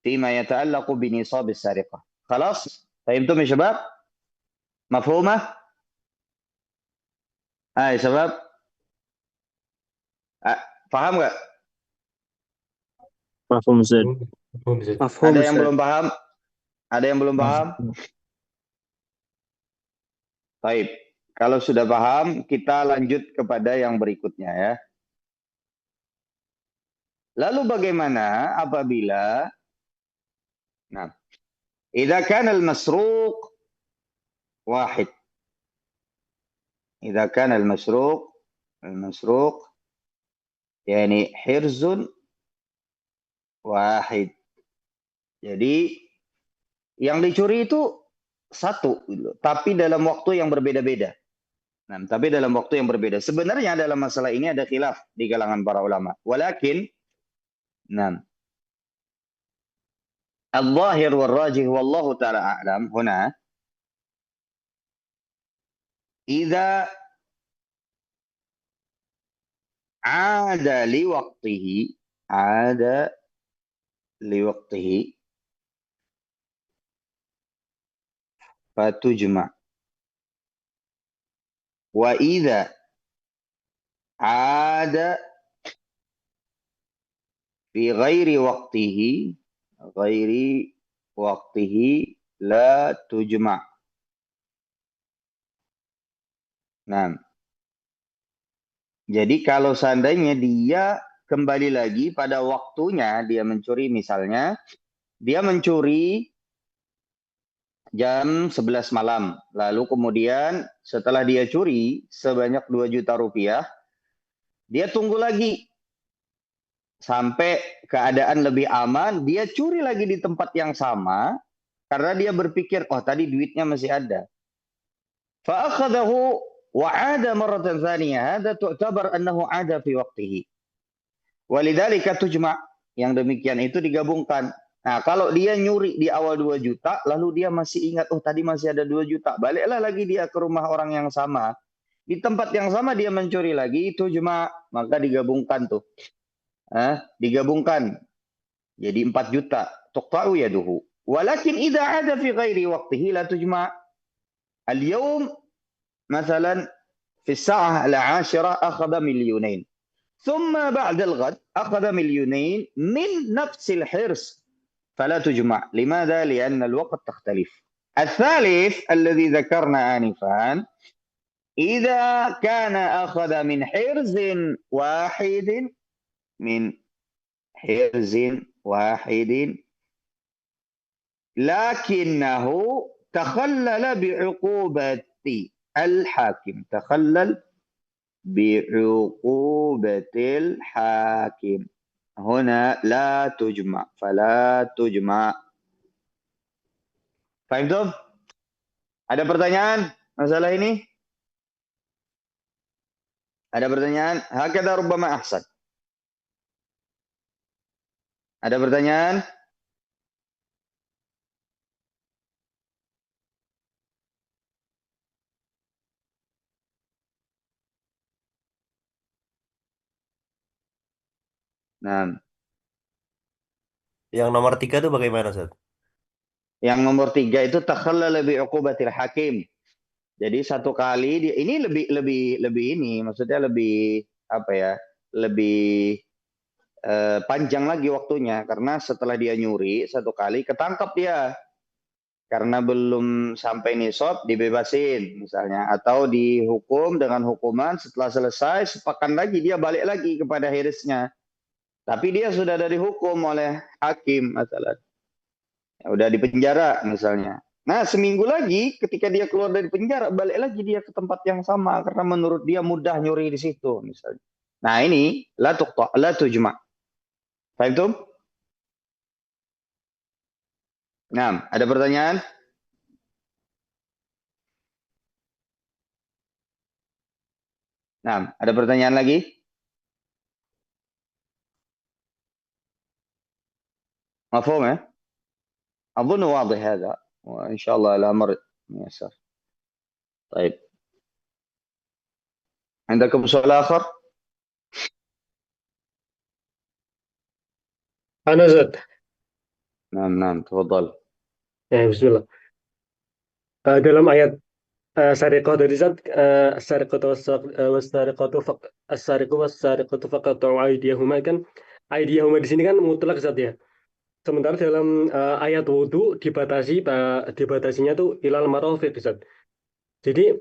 fima yata'allaqu bi nisab as-sariqah. Khalas? Fahimtum ya syabab? Mafhumah? Hai syabab? Paham enggak? Paham Ustaz. Ada yang belum paham? Ada yang belum paham? Baik. Kalau sudah paham, kita lanjut kepada yang berikutnya ya. Lalu bagaimana apabila idza kana al-masruq wahid. Idza kana al-masruq yani hirzun wahid. Jadi yang dicuri itu 1, tapi dalam waktu yang berbeda-beda. Sebenarnya dalam masalah ini ada khilaf di kalangan para ulama. Walakin, al-zahir wal-rajih wallahu ta'ala a'lam huna, idza ada liwaqtihi fatujma. Wa idza ada fi ghairi waqtihi la tujma. Jadi kalau seandainya dia kembali lagi pada waktunya dia mencuri, misalnya dia mencuri jam 11 malam. Lalu kemudian setelah dia curi sebanyak 2 juta rupiah, dia tunggu lagi sampai keadaan lebih aman, dia curi lagi di tempat yang sama karena dia berpikir, oh tadi duitnya masih ada. Fa'akhadahu wa'ada marratan thaniyah, hadha tu'tabar annahu 'ada fi waqtihi. Walidzalika tujma', yang demikian itu digabungkan. Nah, kalau dia nyuri di awal 2 juta, lalu dia masih ingat, oh tadi masih ada 2 juta. Baliklah lagi dia ke rumah orang yang sama. Di tempat yang sama dia mencuri lagi, itu cuma, maka digabungkan tuh. Digabungkan. Jadi 4 juta. Tuqta'u yaduhu. Walakin idha ada fi ghairi waqtihi la tujma' al-yawm مثلا في الساعة 10 أخذ مليونين ثم بعد الغد أخذ مليونين من نفس الحرص فلا تجمع. لماذا؟ لأن الوقت تختلف. الثالث الذي ذكرنا آنفا إذا كان أخذ من حرز واحد لكنه تخلل بعقوبة الحاكم هنا لا تجمع فلا تجمع. Fahim? Ada pertanyaan masalah ini? Ada pertanyaan? Hakadha rubbama ahsan. Ada pertanyaan? Nah, Yang nomor 3 itu bagaimana, Ustaz? yang nomor 3 itu takhallala bi uqubatil hakim. Jadi satu kali dia ini lebih ini, maksudnya lebih apa ya? Lebih panjang lagi waktunya karena setelah dia nyuri satu kali ketangkap dia karena belum sampai nisab dibebasin misalnya atau dihukum dengan hukuman setelah selesai sepekan lagi dia balik lagi kepada hirisnya. Tapi dia sudah ada dihukum oleh hakim masalah. Ya, udah di penjara misalnya. Nah, seminggu lagi ketika dia keluar dari penjara, balik lagi dia ke tempat yang sama karena menurut dia mudah nyuri di situ misalnya. Nah, ini la tuqta, la tujma. Fahim? Nah, ada pertanyaan? Nah, ada pertanyaan lagi? مفهوم ya? أظن واضح هذا وإن شاء الله الأمر يسر. طيب عندكم سؤال آخر؟ أنا زاد. نعم تفضل. Bismillah. Dalam ayat Sariqah dari Zat, As-sariqatu faqat'u aydiyahuma kan, aydiyahuma di sini kan mutlak Zat ya. Sementara dalam ayat wudu dibatasinya tuh ilal marafiq Zat. Jadi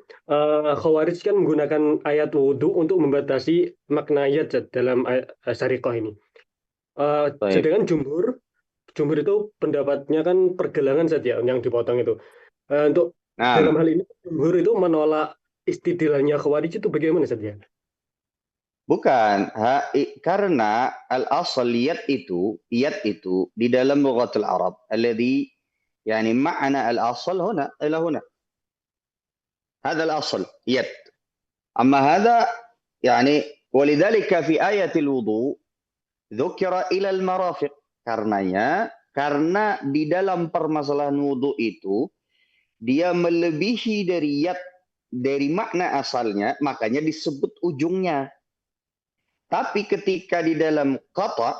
Khawarij kan menggunakan ayat wudu untuk membatasi makna ayat Zat dalam Sariqah ini. Sedangkan jumhur itu pendapatnya kan pergelangan saja yang dipotong itu. Untuk dalam hal ini jumhur itu menolak istidlalnya Khawarij itu bagaimana saja? Bukan, karena al-asal iyat itu di dalam lughatul Arab alladhi yani ma'na al-asal huna ila huna. هذا الأصل يد. أما هذا يعني ولذلك في آية الوضوء ذكر إلى المرافق karena di dalam permasalahan wudu itu dia melebihi dari yad dari makna asalnya makanya disebut ujungnya. Tapi ketika di dalam qata,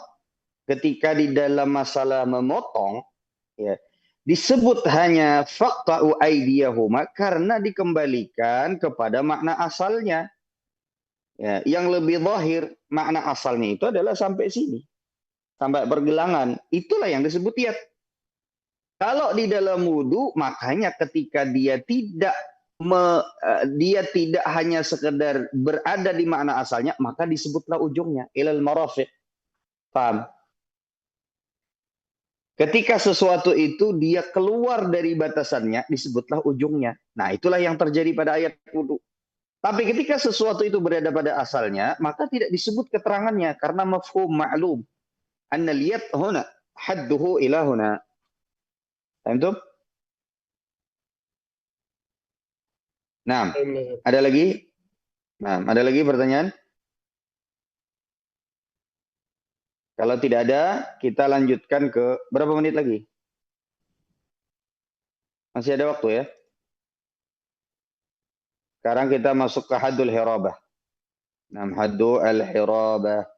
ketika di dalam masalah memotong ya disebut hanya faqta'u aydiyahuma karena dikembalikan kepada makna asalnya. Ya, yang lebih zahir makna asalnya itu adalah sampai sini. Sampai pergelangan. Itulah yang disebut yad. Kalau di dalam wudu, makanya ketika dia tidak hanya sekedar berada di makna asalnya, maka disebutlah ujungnya. Ilal marafiq. Paham? Ketika sesuatu itu dia keluar dari batasannya, disebutlah ujungnya. Nah, itulah yang terjadi pada ayat wudu. Tapi ketika sesuatu itu berada pada asalnya, maka tidak disebut keterangannya karena mafhum ma'lum. Anna liyad huna, hadduhu ila huna. Paham? Nah, ada lagi? Nah, ada lagi pertanyaan? Kalau tidak ada, kita lanjutkan ke berapa menit lagi? Masih ada waktu ya. Sekarang kita masuk ke haddul hirabah. Haddu al-hirabah.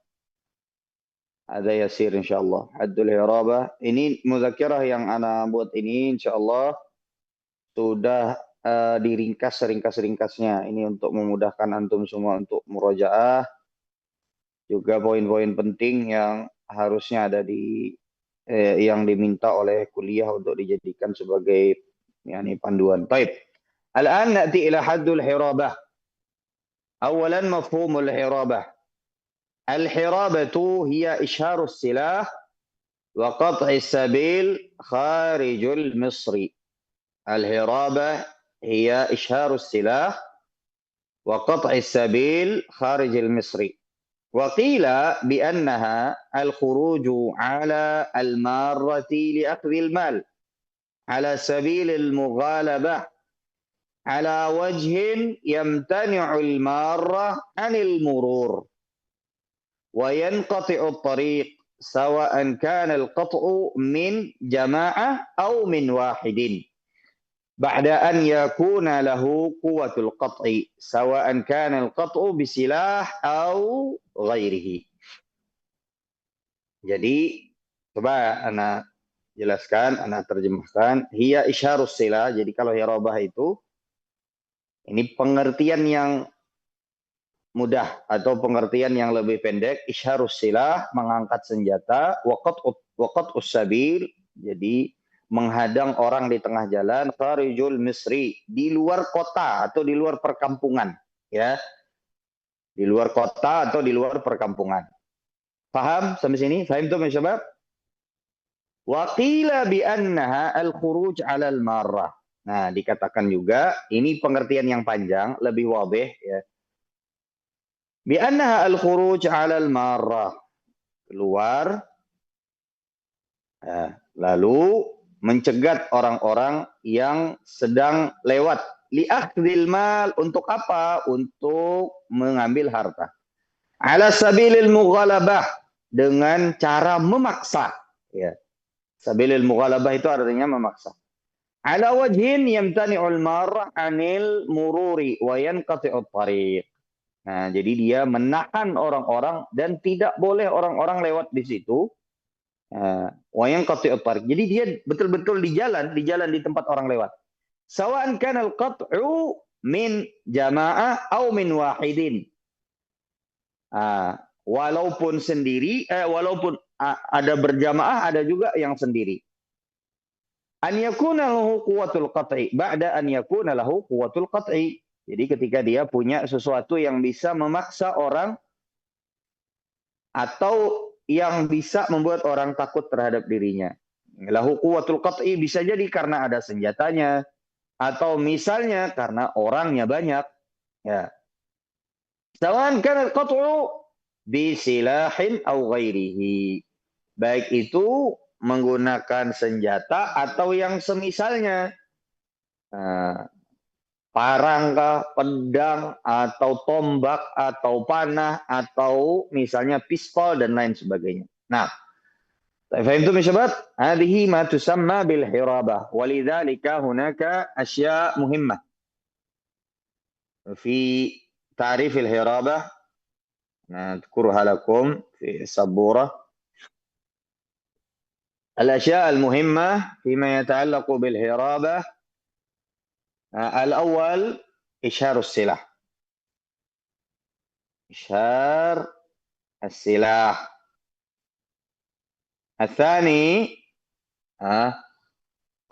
Ada yasir insyaallah. Haddul hirabah. Ini muzakkirah yang ana buat ini insyaallah sudah diringkas seringkas-ringkasnya. Ini untuk memudahkan antum semua untuk murojaah. Juga poin-poin penting yang harusnya ada di yang diminta oleh kuliah untuk dijadikan sebagai panduan. Baik. Al-an na'ti ila haddul hirabah. Awalan mafhumul hirabah. الحرابة هي إشهار السلاح وقطع السبيل خارج المصر. الحرابة هي إشهار السلاح وقطع السبيل خارج المصر. وقيل بأنها الخروج على المارة لأخذ المال على سبيل المغالبة على وجه يمتنع المارة عن المرور وينقطع الطريق سواء كان القطع من جماعة أو من واحد بعد أن يكون له قوة القطع سواء كان القطع بسلاح أو غيره. Jadi coba ana jelaskan, ana terjemahkan. Hiya isyarus silah. Jadi kalau hirabah itu ini pengertian yang mudah atau pengertian yang lebih pendek. Isyarus silah, mengangkat senjata. Waqat usabil, jadi menghadang orang di tengah jalan. Kharijul misri, di luar kota atau di luar perkampungan, ya, di luar kota atau di luar perkampungan. Paham sampai sini? Faham tuh syabab? Wa qila bi annaha al-khuruj 'ala al-marrah. Nah, dikatakan juga ini pengertian yang panjang, lebih wadih ya. Bi annaha al-khuruj 'ala al-marrah. Keluar lalu mencegat orang-orang yang sedang lewat. Li akhdhil mal, untuk apa? Untuk mengambil harta. Ala sabilil mughalabah, dengan cara memaksa, ya. Sabilil mughalabah itu artinya memaksa. Ala wajhin yamtani'ul marrah 'anil mururi wa yanqati'ut tariq. Nah, jadi dia menahan orang-orang dan tidak boleh orang-orang lewat di situ. Wa yanqati'ut tariq. Jadi dia betul-betul di jalan di tempat orang lewat. Sawa'an kana al-qat'u min jama'ah aw min wahidin. Walaupun sendiri, walaupun ada berjamaah, ada juga yang sendiri. An yakuna lahu quwwatul qat'i, ba'da an yakuna lahu quwwatul qat'i. Jadi ketika dia punya sesuatu yang bisa memaksa orang atau yang bisa membuat orang takut terhadap dirinya. Lahu quwwatul qat'i bisa jadi karena ada senjatanya atau misalnya karena orangnya banyak, ya. Sawan kana al-qat'u bi silahin aw ghairihi. Baik itu menggunakan senjata atau yang semisalnya. Parang kah, pedang, atau tombak, atau panah, atau misalnya pistol dan lain sebagainya. Nah, fahimtum ya syabab? Hadhihi ma tusamma bil hirabah. Walidzalika hunaka asya' muhimmah fi ta'rif al hirabah. نذكرها لكم في السبورة. الأشياء المهمة فيما يتعلق بالهرابة: الأول إشهار السلاح. إشهار السلاح. الثاني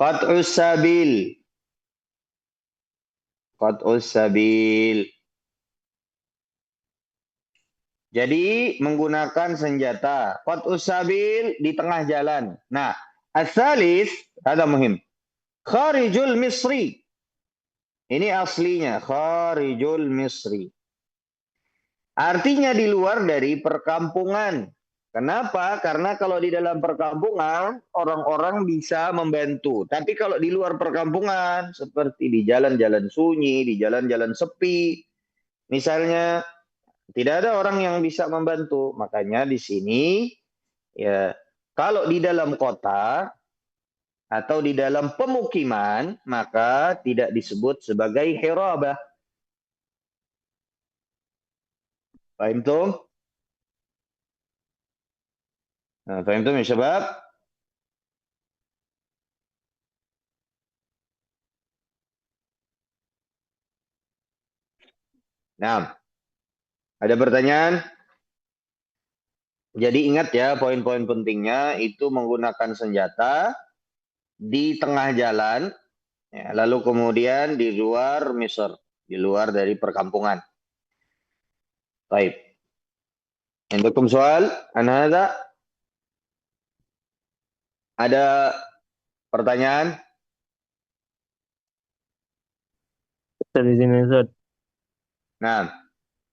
قطع السبيل. قطع السبيل. Jadi menggunakan senjata. Qat'us sabil, di tengah jalan. Nah, as-salis, ada muhim. Kharijul misri. Ini aslinya, kharijul misri. Artinya di luar dari perkampungan. Kenapa? Karena kalau di dalam perkampungan, orang-orang bisa membantu. Tapi kalau di luar perkampungan, seperti di jalan-jalan sunyi, di jalan-jalan sepi, misalnya, tidak ada orang yang bisa membantu. Makanya di sini Ya, kalau di dalam kota atau di dalam pemukiman, maka tidak disebut sebagai hirabah. Paham tuh? Nah, paham tuh ya syabab? Nah, ada pertanyaan? Jadi ingat ya, poin-poin pentingnya itu menggunakan senjata di tengah jalan, ya, lalu kemudian di luar misr, di luar dari perkampungan. Baik. Intakum soal, anada? Ada pertanyaan? Ustaz, di sini Ustaz. Nah,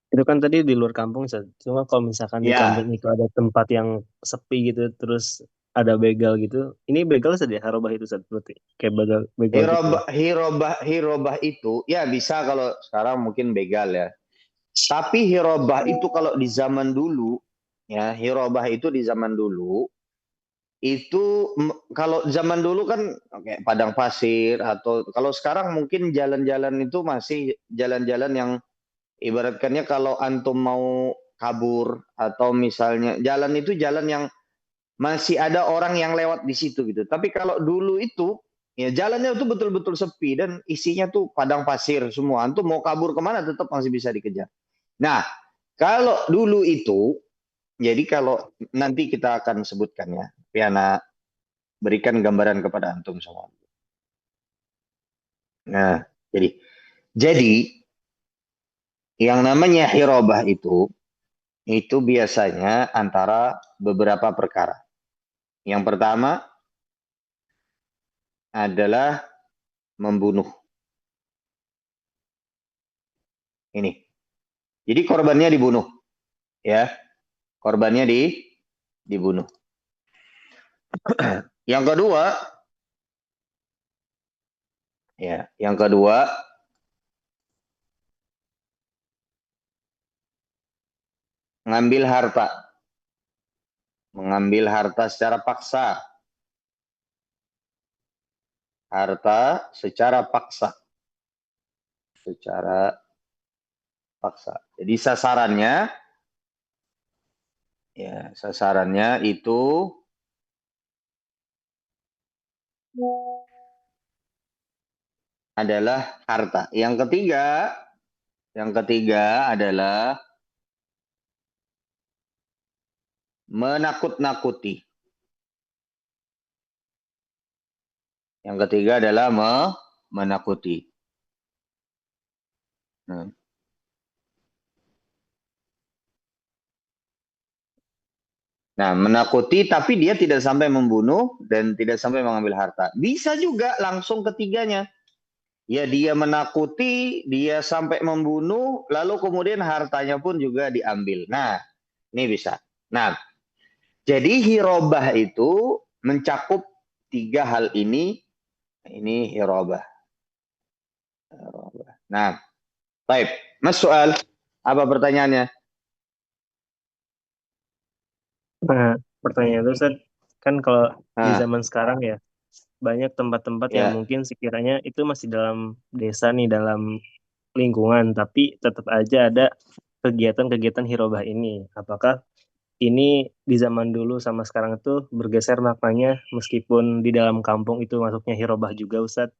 Itu kan tadi di luar kampung Ustaz. Cuma kalau misalkan di ya, kampung itu ada tempat yang sepi gitu, terus ada begal gitu. Ini begal Ustaz ya, harobah itu Ustaz berarti. Kayak begal gitu. hirobah itu, ya bisa kalau sekarang mungkin begal ya. Tapi hirobah itu kalau di zaman dulu, ya hirobah itu di zaman dulu, itu kalau zaman dulu kan kayak padang pasir atau kalau sekarang mungkin jalan-jalan itu masih jalan-jalan yang ibaratkannya kalau antum mau kabur atau misalnya jalan itu jalan yang masih ada orang yang lewat di situ gitu. Tapi kalau dulu itu ya jalannya itu betul-betul sepi dan isinya tuh padang pasir semua. Antum mau kabur kemana tetap masih bisa dikejar. Nah, kalau dulu itu, jadi kalau nanti kita akan sebutkan ya, Piana berikan gambaran kepada antum semua. Nah, jadi yang namanya hirobah itu biasanya antara beberapa perkara. Yang pertama adalah membunuh. Ini. Jadi korbannya dibunuh. Ya. Korbannya dibunuh. Yang kedua, ya, yang kedua mengambil harta secara paksa. Harta secara paksa. Jadi sasarannya itu adalah harta. Yang ketiga adalah menakut-nakuti. Yang ketiga adalah menakuti. Nah, menakuti tapi dia tidak sampai membunuh dan tidak sampai mengambil harta. Bisa juga langsung ketiganya. Ya, dia menakuti, dia sampai membunuh, lalu kemudian hartanya pun juga diambil. Nah, ini bisa. Nah, jadi hirobah itu mencakup 3 hal ini. Ini hirobah. Nah, baik. Mas soal, apa pertanyaannya? Nah, pertanyaan itu Ustaz, kan kalau di zaman sekarang ya, banyak tempat-tempat yang mungkin sekiranya itu masih dalam desa nih, dalam lingkungan, tapi tetap aja ada kegiatan-kegiatan hirobah ini. Apakah ini di zaman dulu sama sekarang itu bergeser maknanya meskipun di dalam kampung itu masuknya hirobah juga Ustadz?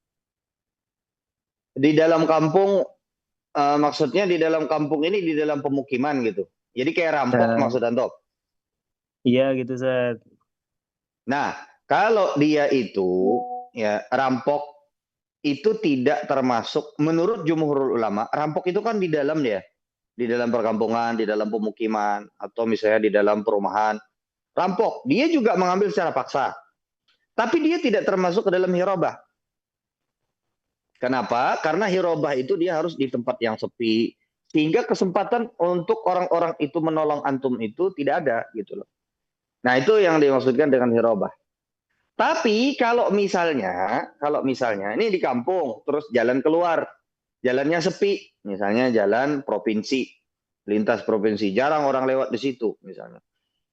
Di dalam kampung, maksudnya di dalam kampung ini di dalam pemukiman gitu. Jadi kayak rampok maksud Anto? Iya gitu Ustadz. Nah, kalau dia itu ya rampok itu tidak termasuk menurut jumhurul ulama. Rampok itu kan di dalam dia, di dalam perkampungan, di dalam pemukiman atau misalnya di dalam perumahan. Rampok, dia juga mengambil secara paksa. Tapi dia tidak termasuk ke dalam hirobah. Kenapa? Karena hirobah itu dia harus di tempat yang sepi. Sehingga kesempatan untuk orang-orang itu menolong antum itu tidak ada gitu loh. Nah, itu yang dimaksudkan dengan hirobah. Tapi kalau misalnya ini di kampung, terus jalan keluar, jalannya sepi, misalnya jalan provinsi, lintas provinsi, jarang orang lewat di situ misalnya.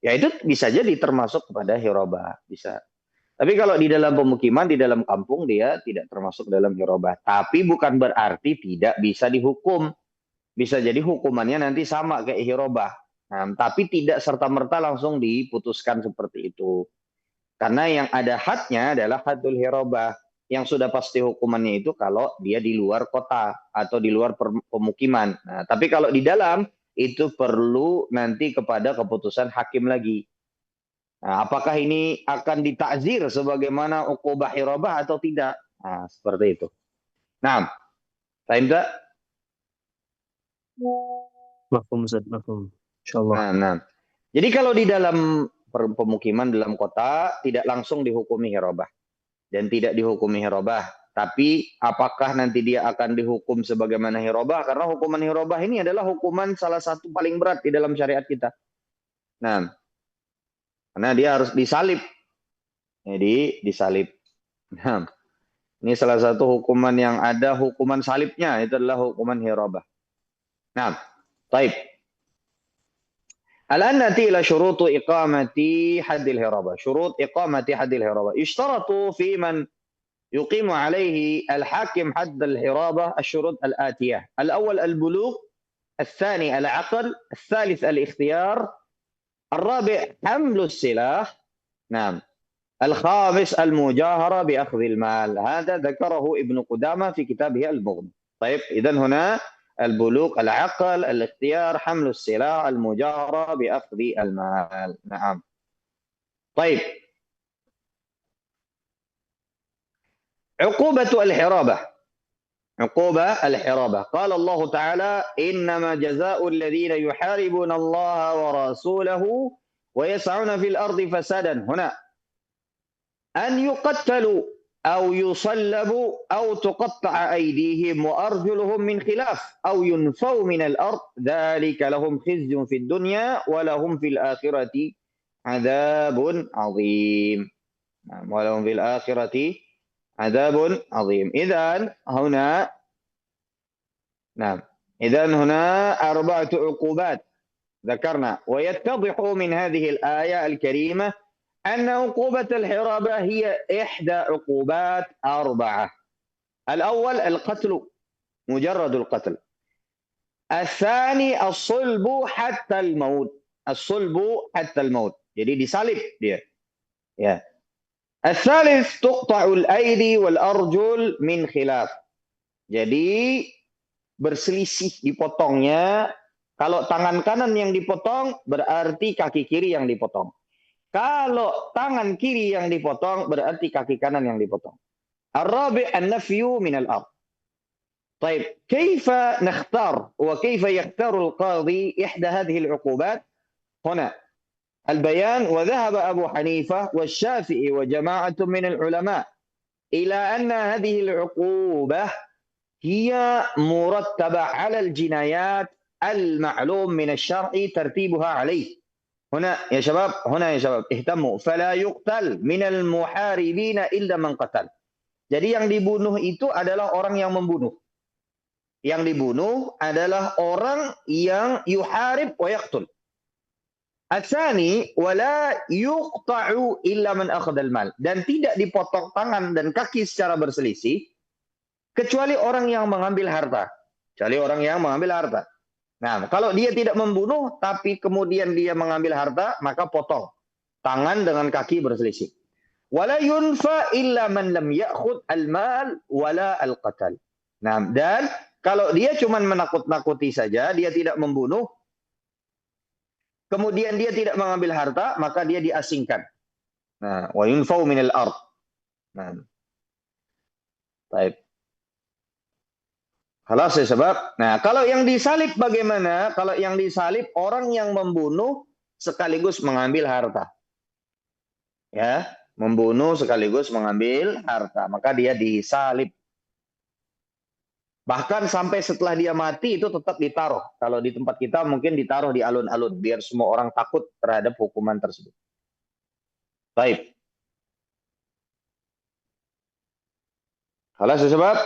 ya itu bisa jadi termasuk kepada hirabah, bisa. Tapi kalau di dalam pemukiman, di dalam kampung dia tidak termasuk dalam hirabah. Tapi bukan berarti tidak bisa dihukum. Bisa jadi hukumannya nanti sama kayak hirabah. Nah, tapi tidak serta-merta langsung diputuskan seperti itu. Karena yang ada hadnya adalah hadul hirabah. Yang sudah pasti hukumannya itu kalau dia di luar kota atau di luar pemukiman. Nah, tapi kalau di dalam itu perlu nanti kepada keputusan hakim lagi. Nah, apakah ini akan ditakzir sebagaimana uqubah hirabah atau tidak? Nah, seperti itu. Nah, paham tak? Mafhum Ustaz, mafhum. Insyaallah. Nah. Jadi kalau di dalam pemukiman dalam kota tidak langsung dihukumi hirabah dan tidak dihukumi hirabah, tapi apakah nanti dia akan dihukum sebagaimana hirabah? Karena hukuman hirabah ini adalah hukuman salah satu paling berat di dalam syariat kita. Nah, karena dia harus disalib. Jadi disalib. Nah, ini salah satu hukuman yang ada hukuman salibnya, itu adalah hukuman hirabah. Nah, baik. الآن نأتي إلى شروط إقامة حد الهرابة. شروط إقامة حد الهرابة يشترط في من يقيم عليه الحاكم حد الهرابة الشروط الآتية: الأول البلوغ، الثاني العقل، الثالث الاختيار، الرابع حمل السلاح، نعم، الخامس المجاهرة بأخذ المال. هذا ذكره ابن قدامة في كتابه المغني. طيب، إذن هنا البلوغ، العقل، الاختيار، حمل السلاح، المجاهرة بأخذ المال. نعم. طيب، عقوبة الحرابة. عقوبة الحرابة، قال الله تعالى: إنما جزاء الذين يحاربون الله ورسوله ويسعون في الأرض فسادا، هنا أن يقتلوا أو يصلبوا أو تقطع أيديهم وأرجلهم من خلاف أو ينفوا من الأرض، ذلك لهم خزي في الدنيا ولهم في الآخرة عذاب عظيم. ولهم في الآخرة عذاب عظيم. إذن هنا أربعة عقوبات ذكرنا، ويتضح من هذه الآية الكريمة أن عقوبة الحرابة هي إحدى عقوبات أربعة. الأول القتل، مجرد القتل. الثاني الصلب حتى الموت، الصلب حتى الموت، jadi disalib dia. Ya. الثالث تقطع الأيدي والأرجل من خلاف. Jadi berselisih dipotongnya. Kalau tangan kanan yang dipotong berarti kaki kiri yang dipotong. Kalau tangan kiri yang dipotong berarti kaki kanan yang dipotong. الرابع النفي من الأرض. طيب، كيف نختار وكيف يختار القاضي إحدى هذه العقوبات؟ هنا البيان: وذهب أبو حنيفة والشافعي وجماعة من العلماء إلى أن هذه العقوبة هي مرتبة على الجنايات المعلوم من الشرع ترتيبها عليه. هنا يا شباب اهتموا، فلا يقتل من المحاربين إلا من قتل. Jadi yang dibunuh itu adalah orang yang membunuh. Yang dibunuh adalah orang yang yuharib wa yaqtul. Atsani wala yuqta'u illa man akhadha al-mal, dan tidak dipotong tangan dan kaki secara berselisih kecuali orang yang mengambil harta. Nah, kalau dia tidak membunuh tapi kemudian dia mengambil harta, maka potong tangan dengan kaki berselisih. Wala yunfa illa man lam ya'khudh al-mal wala al-qatal. Nah, dan kalau dia cuma menakut-nakuti saja, dia tidak membunuh, kemudian dia tidak mengambil harta, maka dia diasingkan. Nah, wa yunfau minal ard. Nah. Baik. Halas ya sebab. Nah, kalau yang disalib bagaimana? Kalau yang disalib orang yang membunuh sekaligus mengambil harta. Ya, membunuh sekaligus mengambil harta, maka dia disalib. Bahkan sampai setelah dia mati itu tetap ditaruh. Kalau di tempat kita mungkin ditaruh di alun-alun biar semua orang takut terhadap hukuman tersebut. Baik. Halas ya sebab.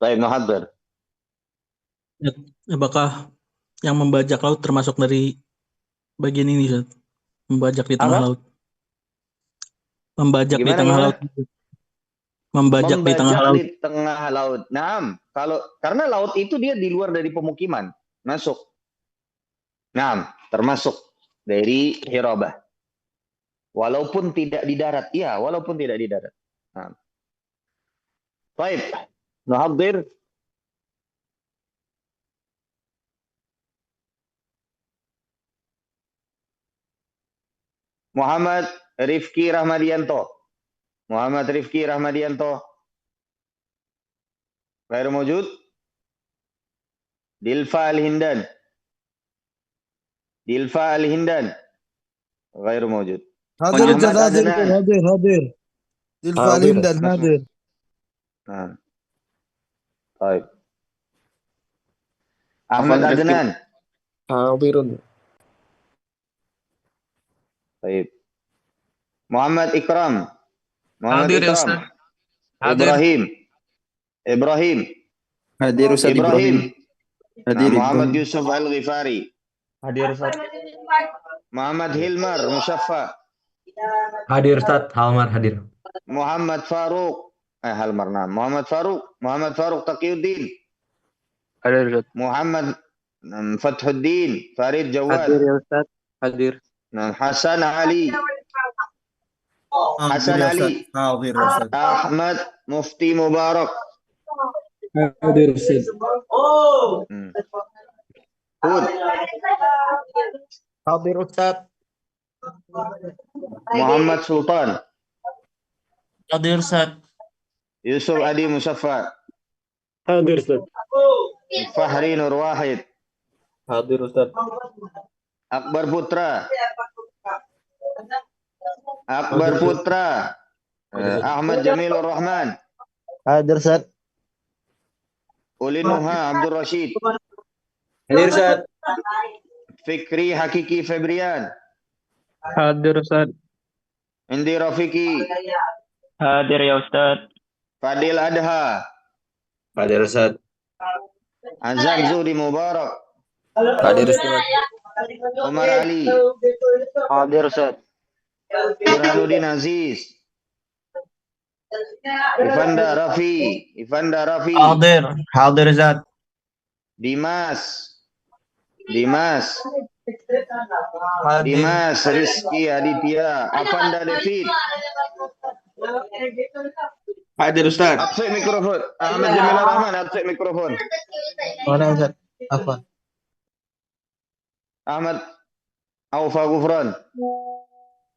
Baik, muhaddir. Apakah yang membajak laut termasuk dari bagian ini, Ustaz? Membajak di tengah Apa? laut. Membajak di Gimana, tengah gimana? laut. Membajak di tengah Membajak laut. di tengah laut. Naam, karena laut itu dia di luar dari pemukiman, masuk. Naam, termasuk dari hirabah. Walaupun tidak di darat. Iya, walaupun tidak di darat. Naam. Baik, muhaddir. Muhammad Rifki Rahmadianto. Muhammad Rifki Rahmadianto. غير موجود. Dilfa Al-Hindan. Dilfa Al-Hindan. غير موجود. حاضر محمد أستاذ، حاضر عدنان. حاضر حاضر دلفا حاضر. الهندن مسموع. حاضر. نعم. طيب. أحمد عفواً، رفقي. عدنان. حاضر. طيب. محمد إكرام. محمد حاضر يا إكرام. أستاذ. حاضر. إبراهيم. حاضر أستاذ إبراهيم. حاضر نعم. محمد إبراهيم. يوسف الغفاري. Hadir Ustaz. محمد هيلمر مشفى. Hadir Ustaz, Halmar hadir. محمد فاروق. هلمر نعم. محمد فاروق تقي الدين. حاضر أستاذ. محمد فتح الدين. فريد حاضر جواد. يا أستاذ. حاضر. نعم. حسن علي. حسن حاضر يا علي. أستاذ. حاضر يا أستاذ. أحمد مفتي مبارك. Hadir Ustaz. هود. حاضر أستاذ. محمد سلطان. Hadir Ustaz. يوسف أدي مشفى. Hadir Ustaz. فهري نور واحد. حاضر أستاذ. أكبر بوترا. أكبر بوترا. أحمد جميل الرحمن. حاضر أستاذ. أولي نوها عبد الرشيد. حاضر أستاذ. فكري حقيقي فبريان. حاضر أستاذ. عندي رفيقي. حاضر يا أستاذ. فاديل أدها. حاضر أستاذ. عزام زودي مبارك. حاضر أستاذ. عمر علي. حاضر أستاذ. برهان الدين عزيز. إفاندا رفي. Hadir. Hadir Ustaz. Dimas Rizky Aditya. Afanda David. حاضر أستاذ. Absek mikrofon. Ahmad Jamil Rahman, absek mikrofon. أنا أستاذ. عفوا. Ahmad Aufa Gufran.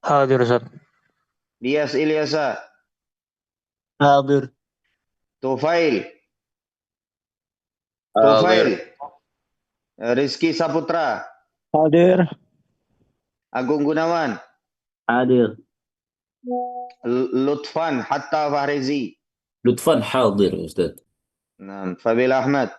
حاضر أستاذ. Dias Ilyasa. حاضر. Tufail. Rizky Saputra. Hadir. Agung Gunawan. Hadir. Lutfan Hatta Fahrizi. Lutfan hadir Ustaz. Fabil Ahmad.